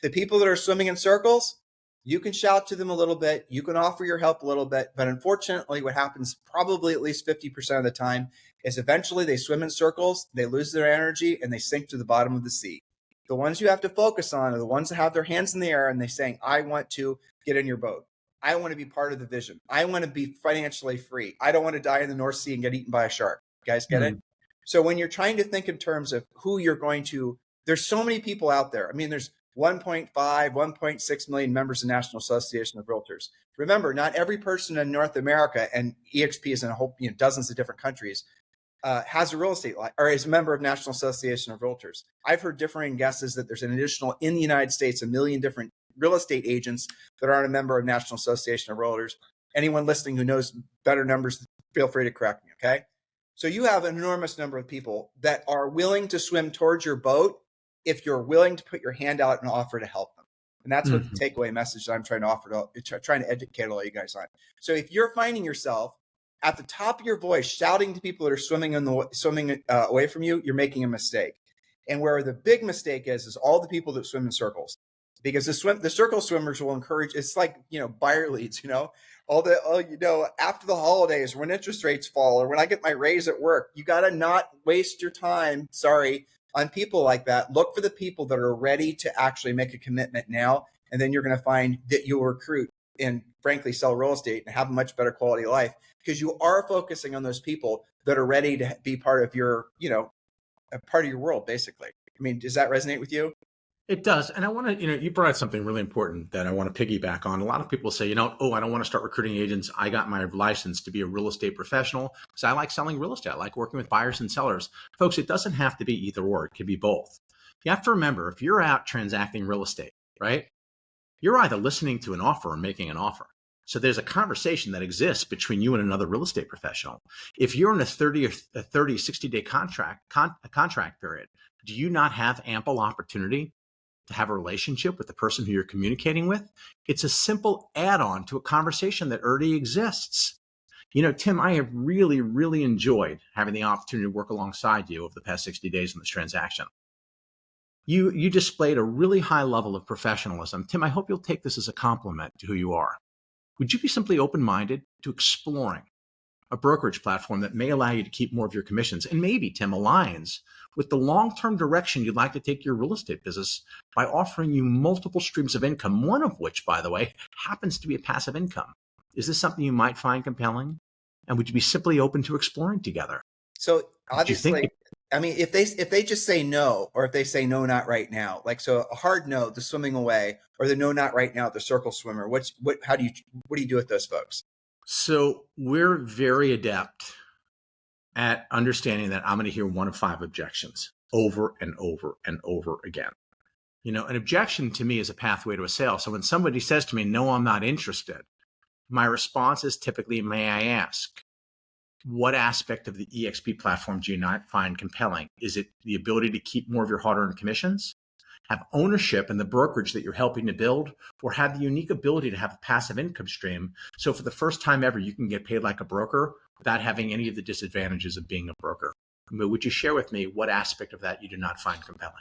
The people that are swimming in circles, you can shout to them a little bit. You can offer your help a little bit. But unfortunately, what happens probably at least 50% of the time is eventually they swim in circles, they lose their energy, and they sink to the bottom of the sea. The ones you have to focus on are the ones that have their hands in the air and they're saying, I want to get in your boat. I want to be part of the vision. I want to be financially free. I don't want to die in the North Sea and get eaten by a shark. You guys get it? So when you're trying to think in terms of who you're going to, there's so many people out there. I mean, there's 1.5, 1.6 million members of the National Association of Realtors. Remember, not every person in North America, and EXP is in a whole, dozens of different countries, has a real estate or is a member of National Association of Realtors. I've heard differing guesses that there's an additional, in the United States, 1 million different real estate agents that aren't a member of National Association of Realtors. Anyone listening who knows better numbers, feel free to correct me, okay? So you have an enormous number of people that are willing to swim towards your boat if you're willing to put your hand out and offer to help them. And that's what the takeaway message that I'm trying to offer, trying to educate all you guys on. So if you're finding yourself at the top of your voice shouting to people that are swimming away from you, you're making a mistake. And where the big mistake is all the people that swim in circles. Because the circle swimmers will encourage, it's like, buyer leads, after the holidays, when interest rates fall, or when I get my raise at work, you got to not waste your time, on people like that. Look for the people that are ready to actually make a commitment now. And then you're going to find that you'll recruit and frankly sell real estate and have a much better quality of life because you are focusing on those people that are ready to be part of your, a part of your world, basically. I mean, does that resonate with you? It does. And I want to, you brought out something really important that I want to piggyback on. A lot of people say, I don't want to start recruiting agents. I got my license to be a real estate professional because I like selling real estate. I like working with buyers and sellers. Folks, it doesn't have to be either or. It can be both. You have to remember, if you're out transacting real estate, right, you're either listening to an offer or making an offer. So there's a conversation that exists between you and another real estate professional. If you're in a 60-day contract period, do you not have ample opportunity to have a relationship with the person who you're communicating with? It's a simple add-on to a conversation that already exists. Tim, I have really, really enjoyed having the opportunity to work alongside you over the past 60 days in this transaction. You displayed a really high level of professionalism. Tim, I hope you'll take this as a compliment to who you are. Would you be simply open-minded to exploring a brokerage platform that may allow you to keep more of your commissions and maybe, Tim, aligns with the long-term direction you'd like to take your real estate business by offering you multiple streams of income, one of which, by the way, happens to be a passive income? Is this something you might find compelling? And would you be simply open to exploring together? So obviously, I mean, if they just say no, or if they say no, not right now, like, so a hard no, the swimming away, or the no, not right now, the circle swimmer, what do you do with those folks? So we're very adept at understanding that I'm going to hear one of 5 objections over and over and over again. An objection to me is a pathway to a sale. So when somebody says to me, no, I'm not interested, my response is typically, may I ask, what aspect of the EXP platform do you not find compelling? Is it the ability to keep more of your hard-earned commissions, have ownership in the brokerage that you're helping to build, or have the unique ability to have a passive income stream? So for the first time ever, you can get paid like a broker without having any of the disadvantages of being a broker. But would you share with me what aspect of that you do not find compelling?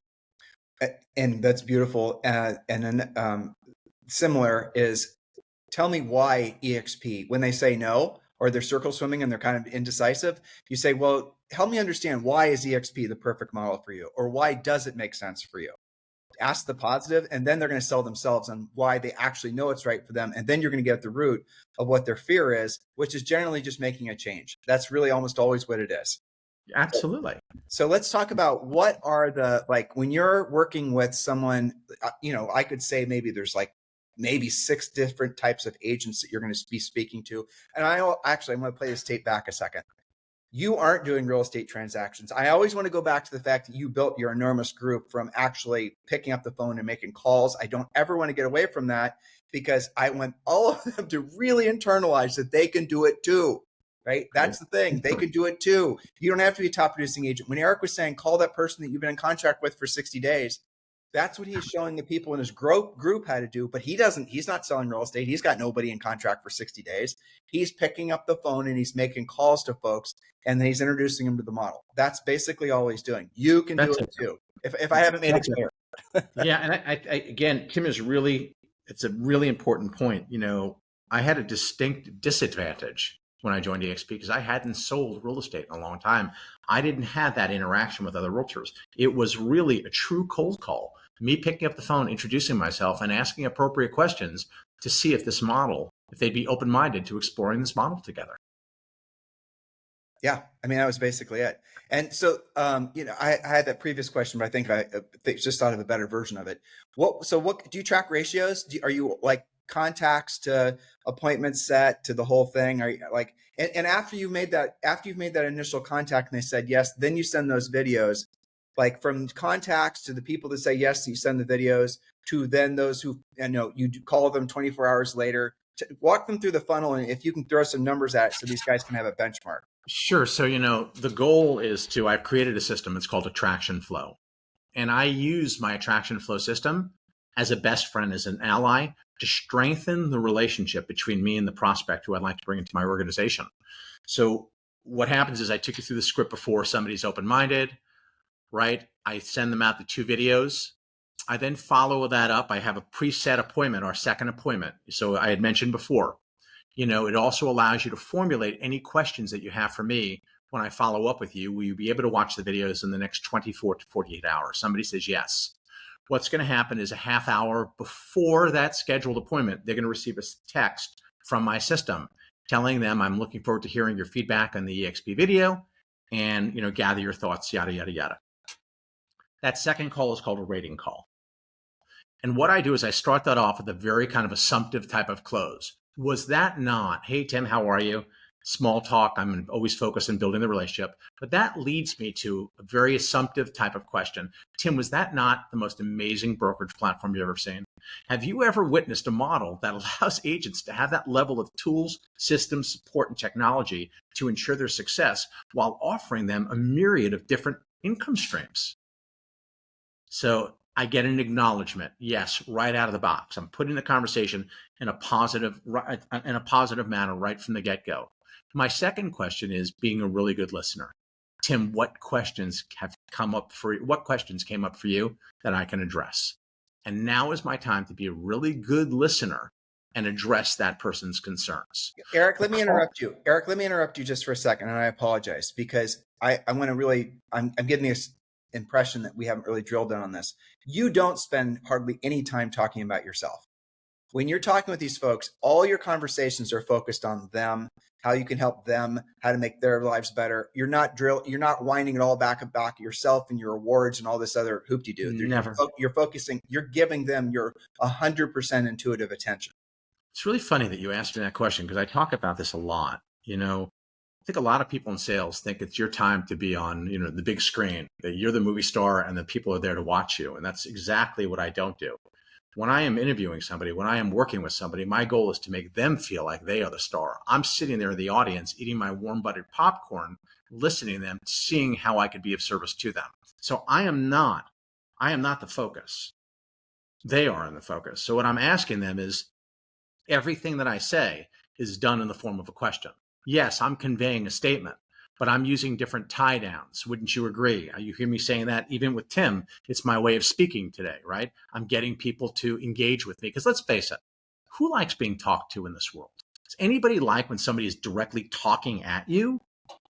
And that's beautiful. And then similar is, tell me why EXP, when they say no, or they're circle swimming and they're kind of indecisive, you say, well, help me understand, why is EXP the perfect model for you? Or why does it make sense for you? Ask the positive, and then they're going to sell themselves on why they actually know it's right for them. And then you're going to get at the root of what their fear is, which is generally just making a change. That's really almost always what it is. Absolutely. So let's talk about what are when you're working with someone, I could say maybe 6 different types of agents that you're going to be speaking to. And I'm going to play this tape back a second. You aren't doing real estate transactions. I always want to go back to the fact that you built your enormous group from actually picking up the phone and making calls. I don't ever want to get away from that, because I want all of them to really internalize that they can do it too, right? That's the thing. They can do it too. You don't have to be a top producing agent. When Eric was saying, call that person that you've been in contract with for 60 days, that's what he's showing the people in his group how to do. But he's not selling real estate. He's got nobody in contract for 60 days. He's picking up the phone and he's making calls to folks, and then he's introducing them to the model. That's basically all he's doing. You can do it too. If I haven't made it clear. Yeah. And I again, Tim, it's a really important point. I had a distinct disadvantage when I joined EXP because I hadn't sold real estate in a long time. I didn't have that interaction with other realtors. It was really a true cold call. Me picking up the phone, introducing myself, and asking appropriate questions to see if they'd be open-minded to exploring this model together. Yeah, I mean, that was basically it. And so, I had that previous question, but I think I just thought of a better version of it. What do you track ratios? Are you like contacts to appointments set to the whole thing? Are you like, and after you've made that initial contact and they said yes, then you send those videos, like from contacts to the people that say yes, you send the videos to then those who, you call them 24 hours later. Walk them through the funnel, and if you can throw some numbers at it so these guys can have a benchmark. Sure. So, the goal is I've created a system. It's called Attraction Flow. And I use my Attraction Flow system as a best friend, as an ally, to strengthen the relationship between me and the prospect who I'd like to bring into my organization. So what happens is I took you through the script before. Somebody's open-minded, right? I send them out the 2 videos. I then follow that up. I have a preset appointment, our second appointment. So I had mentioned before, it also allows you to formulate any questions that you have for me when I follow up with you, will you be able to watch the videos in the next 24 to 48 hours? Somebody says yes. What's going to happen is a half hour before that scheduled appointment, they're going to receive a text from my system telling them, I'm looking forward to hearing your feedback on the EXP video and, gather your thoughts, yada, yada, yada. That second call is called a rating call. And what I do is I start that off with a very kind of assumptive type of close. Was that not, hey, Tim, how are you? Small talk. I'm always focused on building the relationship. But that leads me to a very assumptive type of question. Tim, was that not the most amazing brokerage platform you've ever seen? Have you ever witnessed a model that allows agents to have that level of tools, systems, support, and technology to ensure their success while offering them a myriad of different income streams? So I get an acknowledgement, yes, right out of the box. I'm putting the conversation in a positive manner right from the get-go. My second question is being a really good listener. Tim, what questions came up for you that I can address? And now is my time to be a really good listener and address that person's concerns. Eric, let me interrupt you. Eric, let me interrupt you just for a second, and I apologize because I'm getting this impression that we haven't really drilled down on this. You don't spend hardly any time talking about yourself. When you're talking with these folks, all your conversations are focused on them, how you can help them, how to make their lives better. You're not winding it all back about yourself and your awards and all this other hoop-de-doo. Never. You're giving them your 100% intuitive attention. It's really funny that you asked me that question because I talk about this a lot. I think a lot of people in sales think it's your time to be on, the big screen, that you're the movie star and the people are there to watch you. And that's exactly what I don't do. When I am interviewing somebody, when I am working with somebody, my goal is to make them feel like they are the star. I'm sitting there in the audience, eating my warm buttered popcorn, listening to them, seeing how I could be of service to them. So I am not the focus. They are in the focus. So what I'm asking them is everything that I say is done in the form of a question. Yes, I'm conveying a statement, but I'm using different tie downs. Wouldn't you agree? You hear me saying that even with Tim, it's my way of speaking today, right? I'm getting people to engage with me because let's face it, who likes being talked to in this world? Does anybody like when somebody is directly talking at you?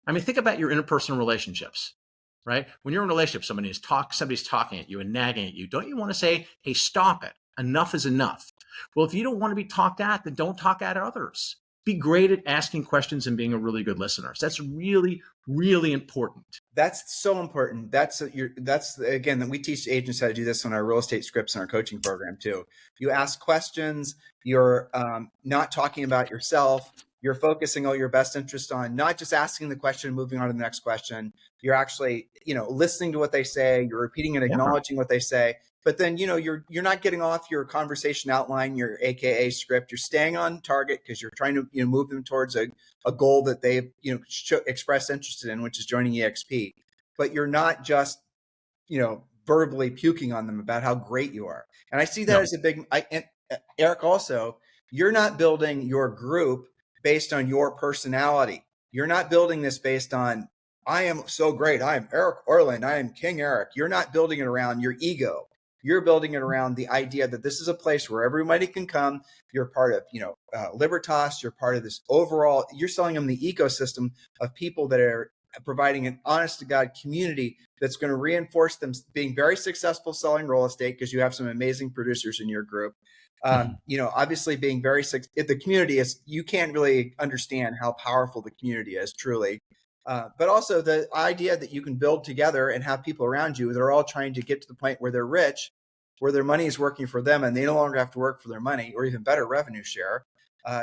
I mean, think about your interpersonal relationships, right? When you're in a relationship, somebody's talking at you and nagging at you. Don't you want to say, hey, stop it. Enough is enough. Well, if you don't want to be talked at, then don't talk at others. Be great at asking questions and being a really good listener. So that's really, really important. That's so important. That's again, that we teach agents how to do this on our real estate scripts and our coaching program too. You ask questions. You're not talking about yourself. You're focusing all your best interest on not just asking the question and moving on to the next question. You're actually, listening to what they say. You're repeating and acknowledging what they say. But then, you're not getting off your conversation outline, your AKA script. You're staying on target because you're trying to move them towards a goal that they've expressed interest in, which is joining EXP. But you're not just verbally puking on them about how great you are. And I see that as a big. Eric, also, you're not building your group based on your personality. You're not building this based on I am so great. I am Eric Orland. I am King Eric. You're not building it around your ego. You're building it around the idea that this is a place where everybody can come. You're part of, Libertas. You're part of this overall. You're selling them the ecosystem of people that are providing an honest to God community that's going to reinforce them being very successful selling real estate because you have some amazing producers in your group. Obviously being the community is, you can't really understand how powerful the community is truly. But also the idea that you can build together and have people around you that are all trying to get to the point where they're rich, where their money is working for them and they no longer have to work for their money, or even better, revenue share,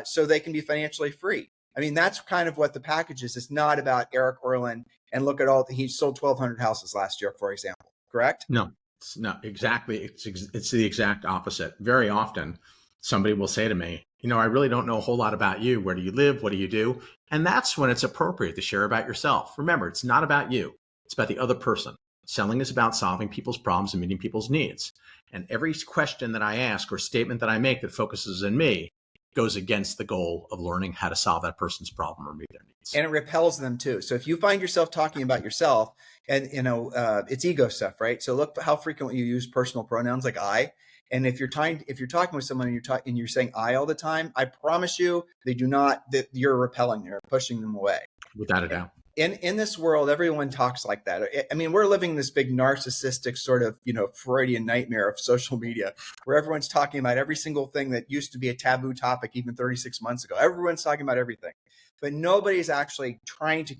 so they can be financially free. I mean, that's kind of what the package is. It's not about Eric Orland and look at he sold 1,200 houses last year, for example, correct? No, it's not exactly. It's the exact opposite. Very often somebody will say to me, I really don't know a whole lot about you. Where do you live? What do you do? And that's when it's appropriate to share about yourself. Remember, it's not about you. It's about the other person. Selling is about solving people's problems and meeting people's needs. And every question that I ask or statement that I make that focuses on me goes against the goal of learning how to solve that person's problem or meet their needs. And it repels them too. So if you find yourself talking about yourself and, it's ego stuff, right? So look how frequently you use personal pronouns like I. And if you're talking with someone and you're saying I all the time, I promise you that you're repelling, you're pushing them away. Without a doubt. in this world, everyone talks like that. I mean, we're living this big narcissistic sort of, Freudian nightmare of social media where everyone's talking about every single thing that used to be a taboo topic even 36 months ago. Everyone's talking about everything, but nobody's actually trying to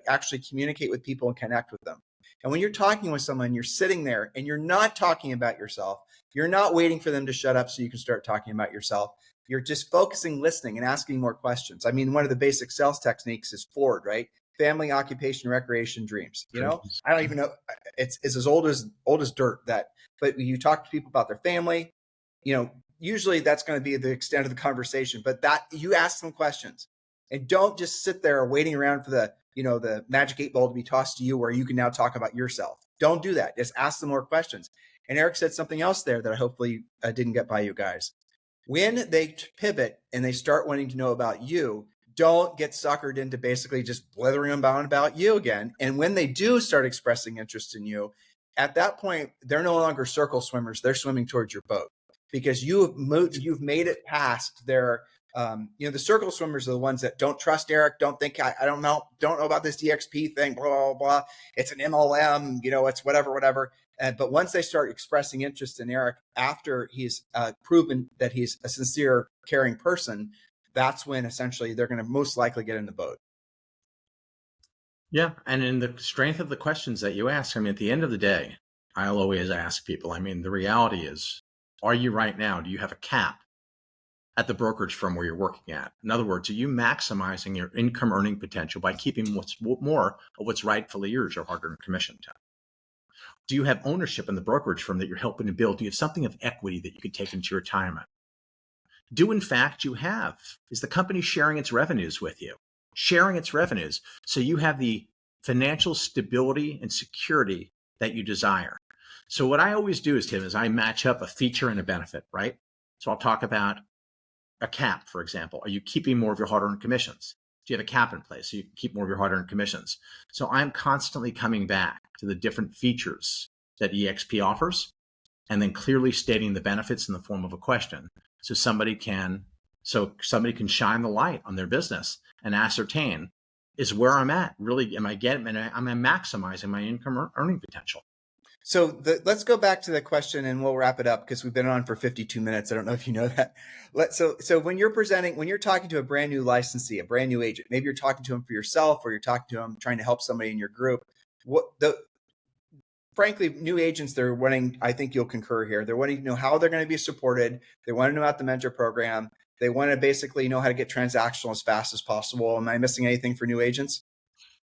actually communicate with people and connect with them. And when you're talking with someone, you're sitting there and you're not talking about yourself. You're not waiting for them to shut up so you can start talking about yourself. You're just focusing, listening, and asking more questions. I mean, one of the basic sales techniques is FORD, right? Family, occupation, recreation, dreams. I don't even know. It's as old as dirt. But you talk to people about their family, usually that's going to be the extent of the conversation. But that you ask them questions, and don't just sit there waiting around for the magic 8 ball to be tossed to you where you can now talk about yourself. Don't do that. Just ask them more questions. And Eric said something else there that I hopefully didn't get by you guys. When they pivot and they start wanting to know about you, don't get suckered into basically just blithering about you again. And when they do start expressing interest in you, at that point, they're no longer circle swimmers. They're swimming towards your boat because you've made it past their, the circle swimmers are the ones that don't trust Eric, don't think, I don't know about this DXP thing, blah, blah, blah. It's an MLM, it's whatever. But once they start expressing interest in Eric after he's proven that he's a sincere, caring person, that's when essentially they're going to most likely get in the boat. Yeah. And in the strength of the questions that you ask, I mean, at the end of the day, I'll always ask people, I mean, the reality is, are you right now, do you have a cap at the brokerage firm where you're working at? In other words, are you maximizing your income earning potential by keeping more of what's rightfully yours, your hard-earned commission time? Do you have ownership in the brokerage firm that you're helping to build? Do you have something of equity that you could take into your retirement? Do in fact you have? Is the company sharing its revenues with you? Sharing its revenues so you have the financial stability and security that you desire. So what I always do is, Tim, is I match up a feature and a benefit, right? So I'll talk about a cap, for example. Are you keeping more of your hard-earned commissions? Do you have a cap in place so you can keep more of your hard-earned commissions? So I'm constantly coming back to the different features that EXP offers and then clearly stating the benefits in the form of a question. So somebody can shine the light on their business and ascertain, is where I'm at really, am I maximizing my income earning potential? So let's go back to the question and we'll wrap it up because we've been on for 52 minutes. I don't know if you know that. So when you're talking to a brand new licensee, a brand new agent, maybe you're talking to them for yourself or you're talking to them trying to help somebody in your group. Frankly, new agents, they're wanting, I think you'll concur here, they're wanting to know how they're going to be supported. They want to know about the mentor program. They want to basically know how to get transactional as fast as possible. Am I missing anything for new agents?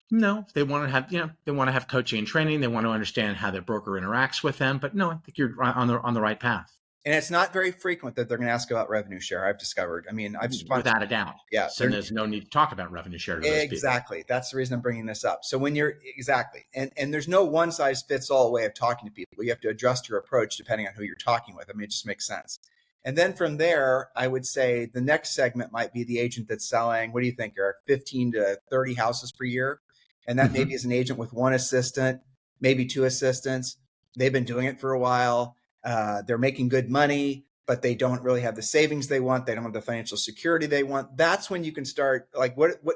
No, they want to have coaching and training. They want to understand how their broker interacts with them. But no, I think you're on the right path. And it's not very frequent that they're going to ask about revenue share. I've discovered. I mean, without a doubt. Yeah. So there's no need to talk about revenue share to those people. Exactly. That's the reason I'm bringing this up. So and there's no one size fits all way of talking to people. You have to adjust your approach depending on who you're talking with. I mean, it just makes sense. And then from there, I would say the next segment might be the agent that's selling, what do you think, Eric, 15 to 30 houses per year? And that maybe is an agent with one assistant, maybe two assistants. They've been doing it for a while. They're making good money, but they don't really have the savings they want. They don't have the financial security they want. That's when you can start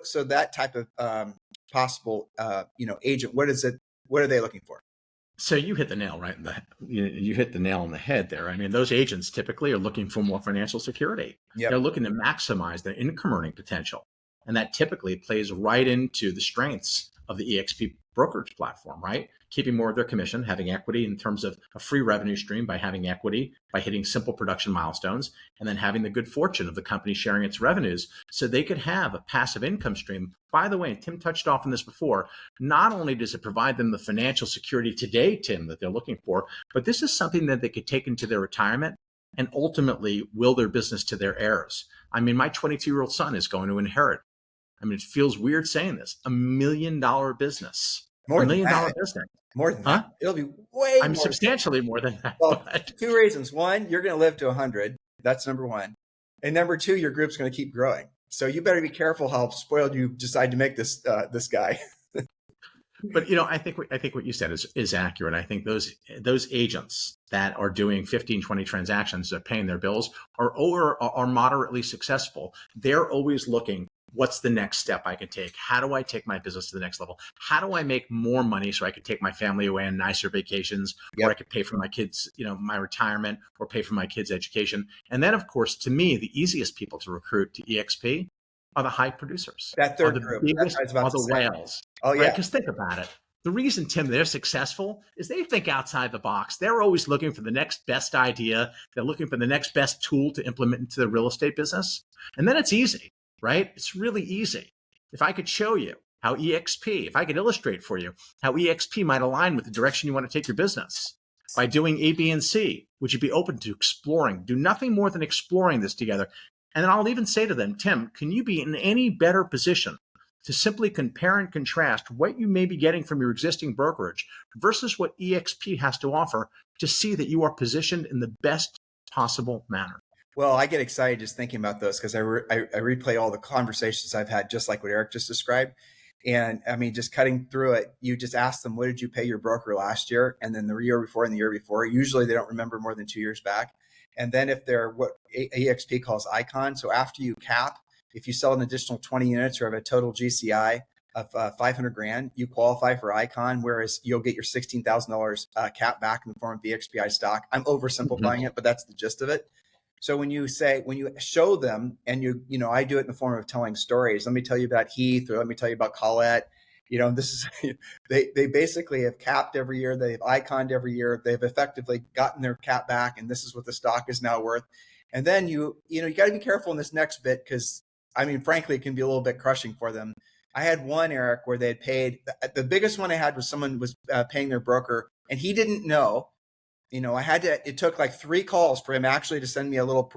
so that type of possible, agent, what is it? What are they looking for? So you hit the nail right in you hit the nail on the head there. I mean, those agents typically are looking for more financial security. Yep. They're looking to maximize their income earning potential. And that typically plays right into the strengths of the EXP brokerage platform, right? Keeping more of their commission, having equity in terms of a free revenue stream by having equity, by hitting simple production milestones, and then having the good fortune of the company sharing its revenues so they could have a passive income stream. By the way, and Tim touched off on this before, not only does it provide them the financial security today, Tim, that they're looking for, but this is something that they could take into their retirement and ultimately will their business to their heirs. I mean, my 22-year-old son is going to inherit, I mean, it feels weird saying this, $1 million business. More $1 million than business. More than that. It'll be way more. Substantially more than that. Well, two reasons. One, you're going to live to 100. That's number one. And number two, your group's going to keep growing. So you better be careful how spoiled you decide to make this guy. But I think what you said is accurate. I think those agents that are doing 15, 20 transactions, that are paying their bills, are moderately successful. They're always looking what's the next step I can take? How do I take my business to the next level? How do I make more money so I can take my family away on nicer vacations, or I could pay for my kids, my retirement, or pay for my kids' education? And then, of course, to me, the easiest people to recruit to EXP are the high producers, That are third the group. That's what I biggest, was about are to the say. whales, Oh, right? yeah. Because think about it. The reason, Tim, they're successful is they think outside the box. They're always looking for the next best idea. They're looking for the next best tool to implement into their real estate business. And then it's easy, right? It's really easy. If I could show you how EXP, if I could illustrate for you how EXP might align with the direction you want to take your business by doing A, B, and C, would you be open to exploring? Do nothing more than exploring this together. And then I'll even say to them, Tim, can you be in any better position to simply compare and contrast what you may be getting from your existing brokerage versus what EXP has to offer to see that you are positioned in the best possible manner? Well, I get excited just thinking about those because I replay all the conversations I've had, just like what Eric just described. And I mean, just cutting through it, you just ask them, what did you pay your broker last year? And then the year before and the year before. Usually they don't remember more than 2 years back. And then if they're what EXP calls icon, so after you cap, if you sell an additional 20 units or have a total GCI of 500 grand, you qualify for icon, whereas you'll get your $16,000 cap back in the form of BXPI stock. I'm oversimplifying it, but that's the gist of it. So when you show them, and I do it in the form of telling stories. Let me tell you about Heath, or let me tell you about Colette. This is they basically have capped every year. They've iconed every year. They've effectively gotten their cap back, and this is what the stock is now worth. And then you got to be careful in this next bit, because I mean, frankly, it can be a little bit crushing for them. I had one, Eric, where they had paid. The biggest one I had was someone was paying their broker, and he didn't know. It took like 3 calls for him actually to send me a little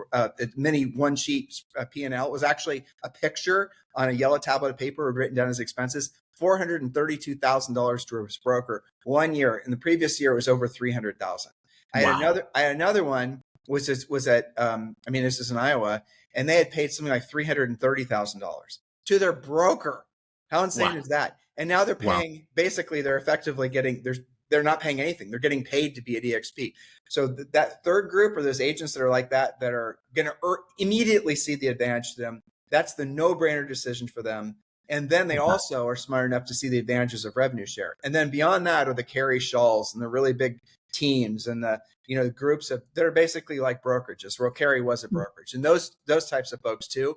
mini one sheet P&L. It was actually a picture on a yellow tablet of paper written down as expenses, $432,000 to his broker 1 year. In the previous year, it was over 300,000. I had another one, which was at, this is in Iowa, and they had paid something like $330,000 to their broker. How insane is that? And now they're paying, basically they're effectively getting, they're not paying anything. They're getting paid to be at EXP. So that third group, or those agents that are like that are going to immediately see the advantage to them. That's the no-brainer decision for them. And then they also are smart enough to see the advantages of revenue share. And then beyond that are the carry shawls and the really big teams and the groups that are basically like brokerages. Carry was a brokerage, and those types of folks too.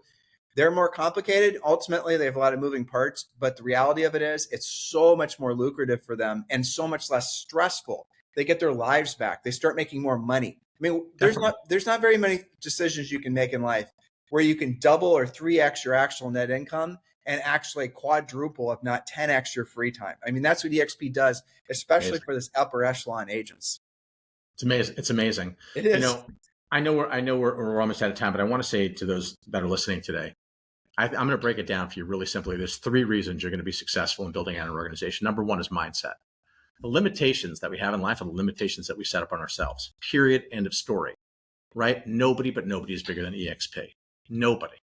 They're more complicated. Ultimately, they have a lot of moving parts, but the reality of it is it's so much more lucrative for them and so much less stressful. They get their lives back. They start making more money. I mean, there's not very many decisions you can make in life where you can double or 3x your actual net income and actually quadruple, if not 10x your free time. I mean, that's what EXP does, especially for this upper echelon agents. It's amazing. It's amazing. It is. I know we're almost out of time, but I want to say to those that are listening today, I'm going to break it down for you really simply. There's 3 reasons you're going to be successful in building out an organization. Number 1 is mindset. The limitations that we have in life are the limitations that we set up on ourselves. Period. End of story. Right? Nobody is bigger than EXP. Nobody.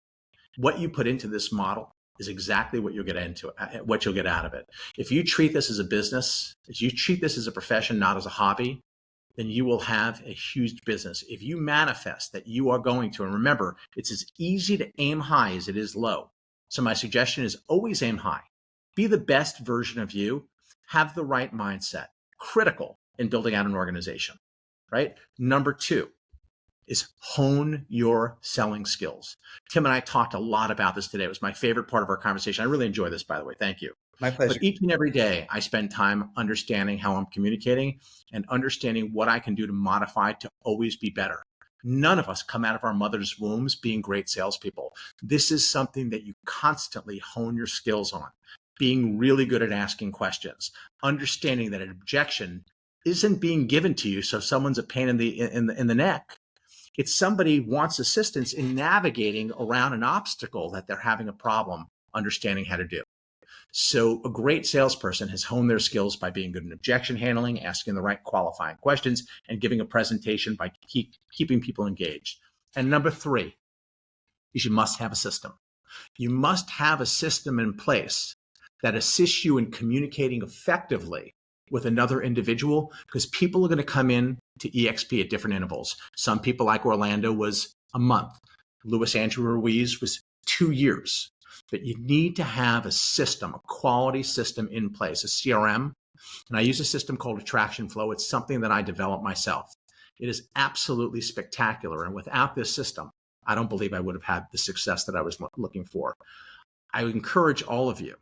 What you put into this model is exactly what you'll get out of it. If you treat this as a business, if you treat this as a profession, not as a hobby, then you will have a huge business. If you manifest that you are going to, and remember, it's as easy to aim high as it is low. So my suggestion is always aim high. Be the best version of you. Have the right mindset. Critical in building out an organization, right? Number 2 is hone your selling skills. Tim and I talked a lot about this today. It was my favorite part of our conversation. I really enjoy this, by the way. Thank you. My pleasure. But each and every day, I spend time understanding how I'm communicating and understanding what I can do to modify to always be better. None of us come out of our mother's wombs being great salespeople. This is something that you constantly hone your skills on. Being really good at asking questions, understanding that an objection isn't being given to you so someone's a pain in the neck. It's somebody wants assistance in navigating around an obstacle that they're having a problem understanding how to do. So a great salesperson has honed their skills by being good in objection handling, asking the right qualifying questions, and giving a presentation by keeping people engaged. And number 3 is you must have a system. You must have a system in place that assists you in communicating effectively with another individual, because people are going to come in to EXP at different intervals. Some people, like Orlando, was a month. Louis Andrew Ruiz was 2 years. But you need to have a system, a quality system in place, a CRM. And I use a system called Attraction Flow. It's something that I developed myself. It is absolutely spectacular. And without this system, I don't believe I would have had the success that I was looking for. I encourage all of you,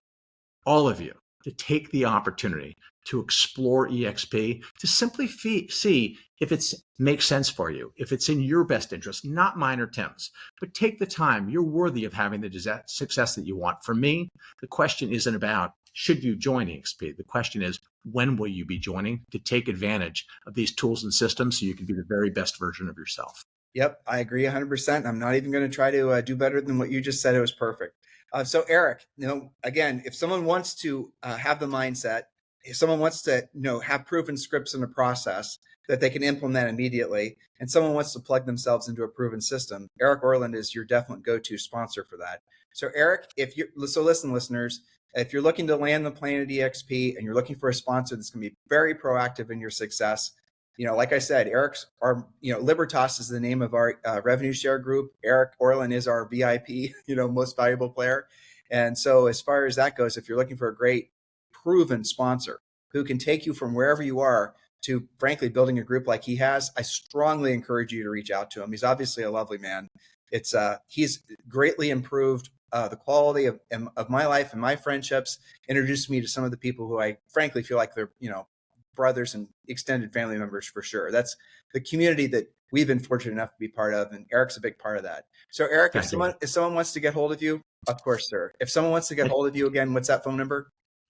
to take the opportunity to explore EXP, to simply see if it makes sense for you, if it's in your best interest, not mine or Tim's. But take the time. You're worthy of having the success that you want. For me, the question isn't about should you join EXP. The question is, when will you be joining to take advantage of these tools and systems so you can be the very best version of yourself? Yep, I agree 100%. I'm not even going to try to do better than what you just said. It was perfect. So Eric, again, if someone wants to have the mindset, if someone wants to, have proven scripts in a process that they can implement immediately, and someone wants to plug themselves into a proven system, Eric Orland is your definite go-to sponsor for that. So Eric, listen, listeners, if you're looking to land the plane at EXP and you're looking for a sponsor that's going to be very proactive in your success, like I said, Libertas is the name of our revenue share group. Eric Orland is our VIP, most valuable player. And so as far as that goes, if you're looking for a great proven sponsor who can take you from wherever you are to, frankly, building a group like he has, I strongly encourage you to reach out to him. He's obviously a lovely man. He's greatly improved the quality of my life and my friendships, introduced me to some of the people who I frankly feel like they're, brothers and extended family members for sure. That's the community that we've been fortunate enough to be part of. And Eric's a big part of that. So Eric, if someone wants to get hold of you, of course, sir. If someone wants to get hold of you again, what's that phone number?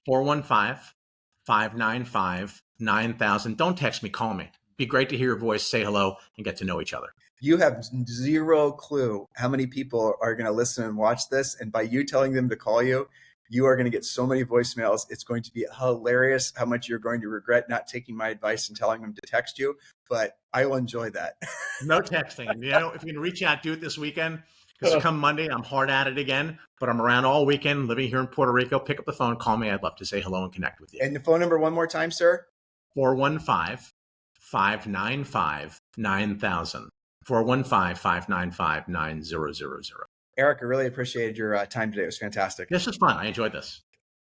415-595-9000. Don't text me, call me. Be great to hear your voice, say hello, and get to know each other. You have zero clue how many people are going to listen and watch this. And by you telling them to call you, you are going to get so many voicemails. It's going to be hilarious how much you're going to regret not taking my advice and telling them to text you, but I will enjoy that. No texting. If you can reach out, do it this weekend, because come Monday, I'm hard at it again, but I'm around all weekend, living here in Puerto Rico. Pick up the phone, call me. I'd love to say hello and connect with you. And the phone number one more time, sir? 415-595-9000. 415-595-9000. Eric, I really appreciated your time today. It was fantastic. This was fun. I enjoyed this.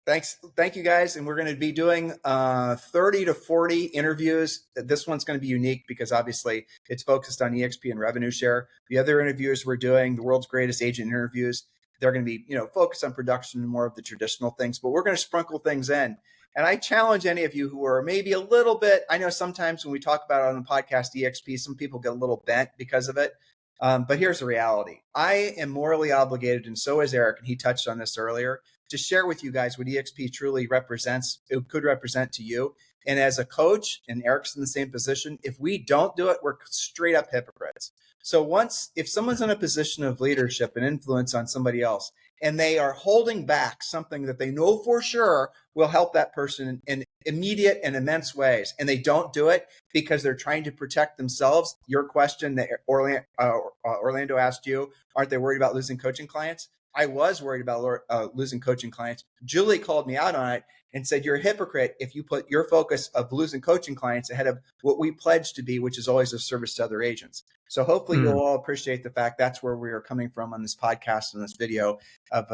Thanks. Thank you, guys. And we're going to be doing 30 to 40 interviews. This one's going to be unique because obviously it's focused on EXP and revenue share. The other interviews we're doing, the world's greatest agent interviews, they're going to be, focused on production and more of the traditional things, but we're going to sprinkle things in. And I challenge any of you who are maybe a little bit, I know sometimes when we talk about it on the podcast EXP, some people get a little bent because of it. But here's the reality. I am morally obligated, and so is Eric, and he touched on this earlier, to share with you guys what EXP truly represents, it could represent to you. And as a coach, and Eric's in the same position, if we don't do it, we're straight up hypocrites. So if someone's in a position of leadership and influence on somebody else, and they are holding back something that they know for sure will help that person in immediate and immense ways, and they don't do it because they're trying to protect themselves, your question that Orlando asked you, aren't they worried about losing coaching clients? I was worried about losing coaching clients. Julie called me out on it and said, you're a hypocrite if you put your focus of losing coaching clients ahead of what we pledge to be, which is always of service to other agents. So hopefully you'll all appreciate the fact that's where we are coming from on this podcast and this video of,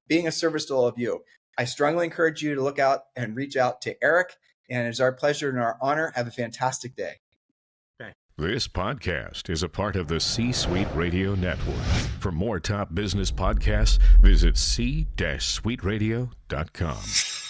being a service to all of you. I strongly encourage you to look out and reach out to Eric, and it's our pleasure and our honor. Have a fantastic day. This podcast is a part of the C-Suite Radio Network. For more top business podcasts, visit c-suiteradio.com.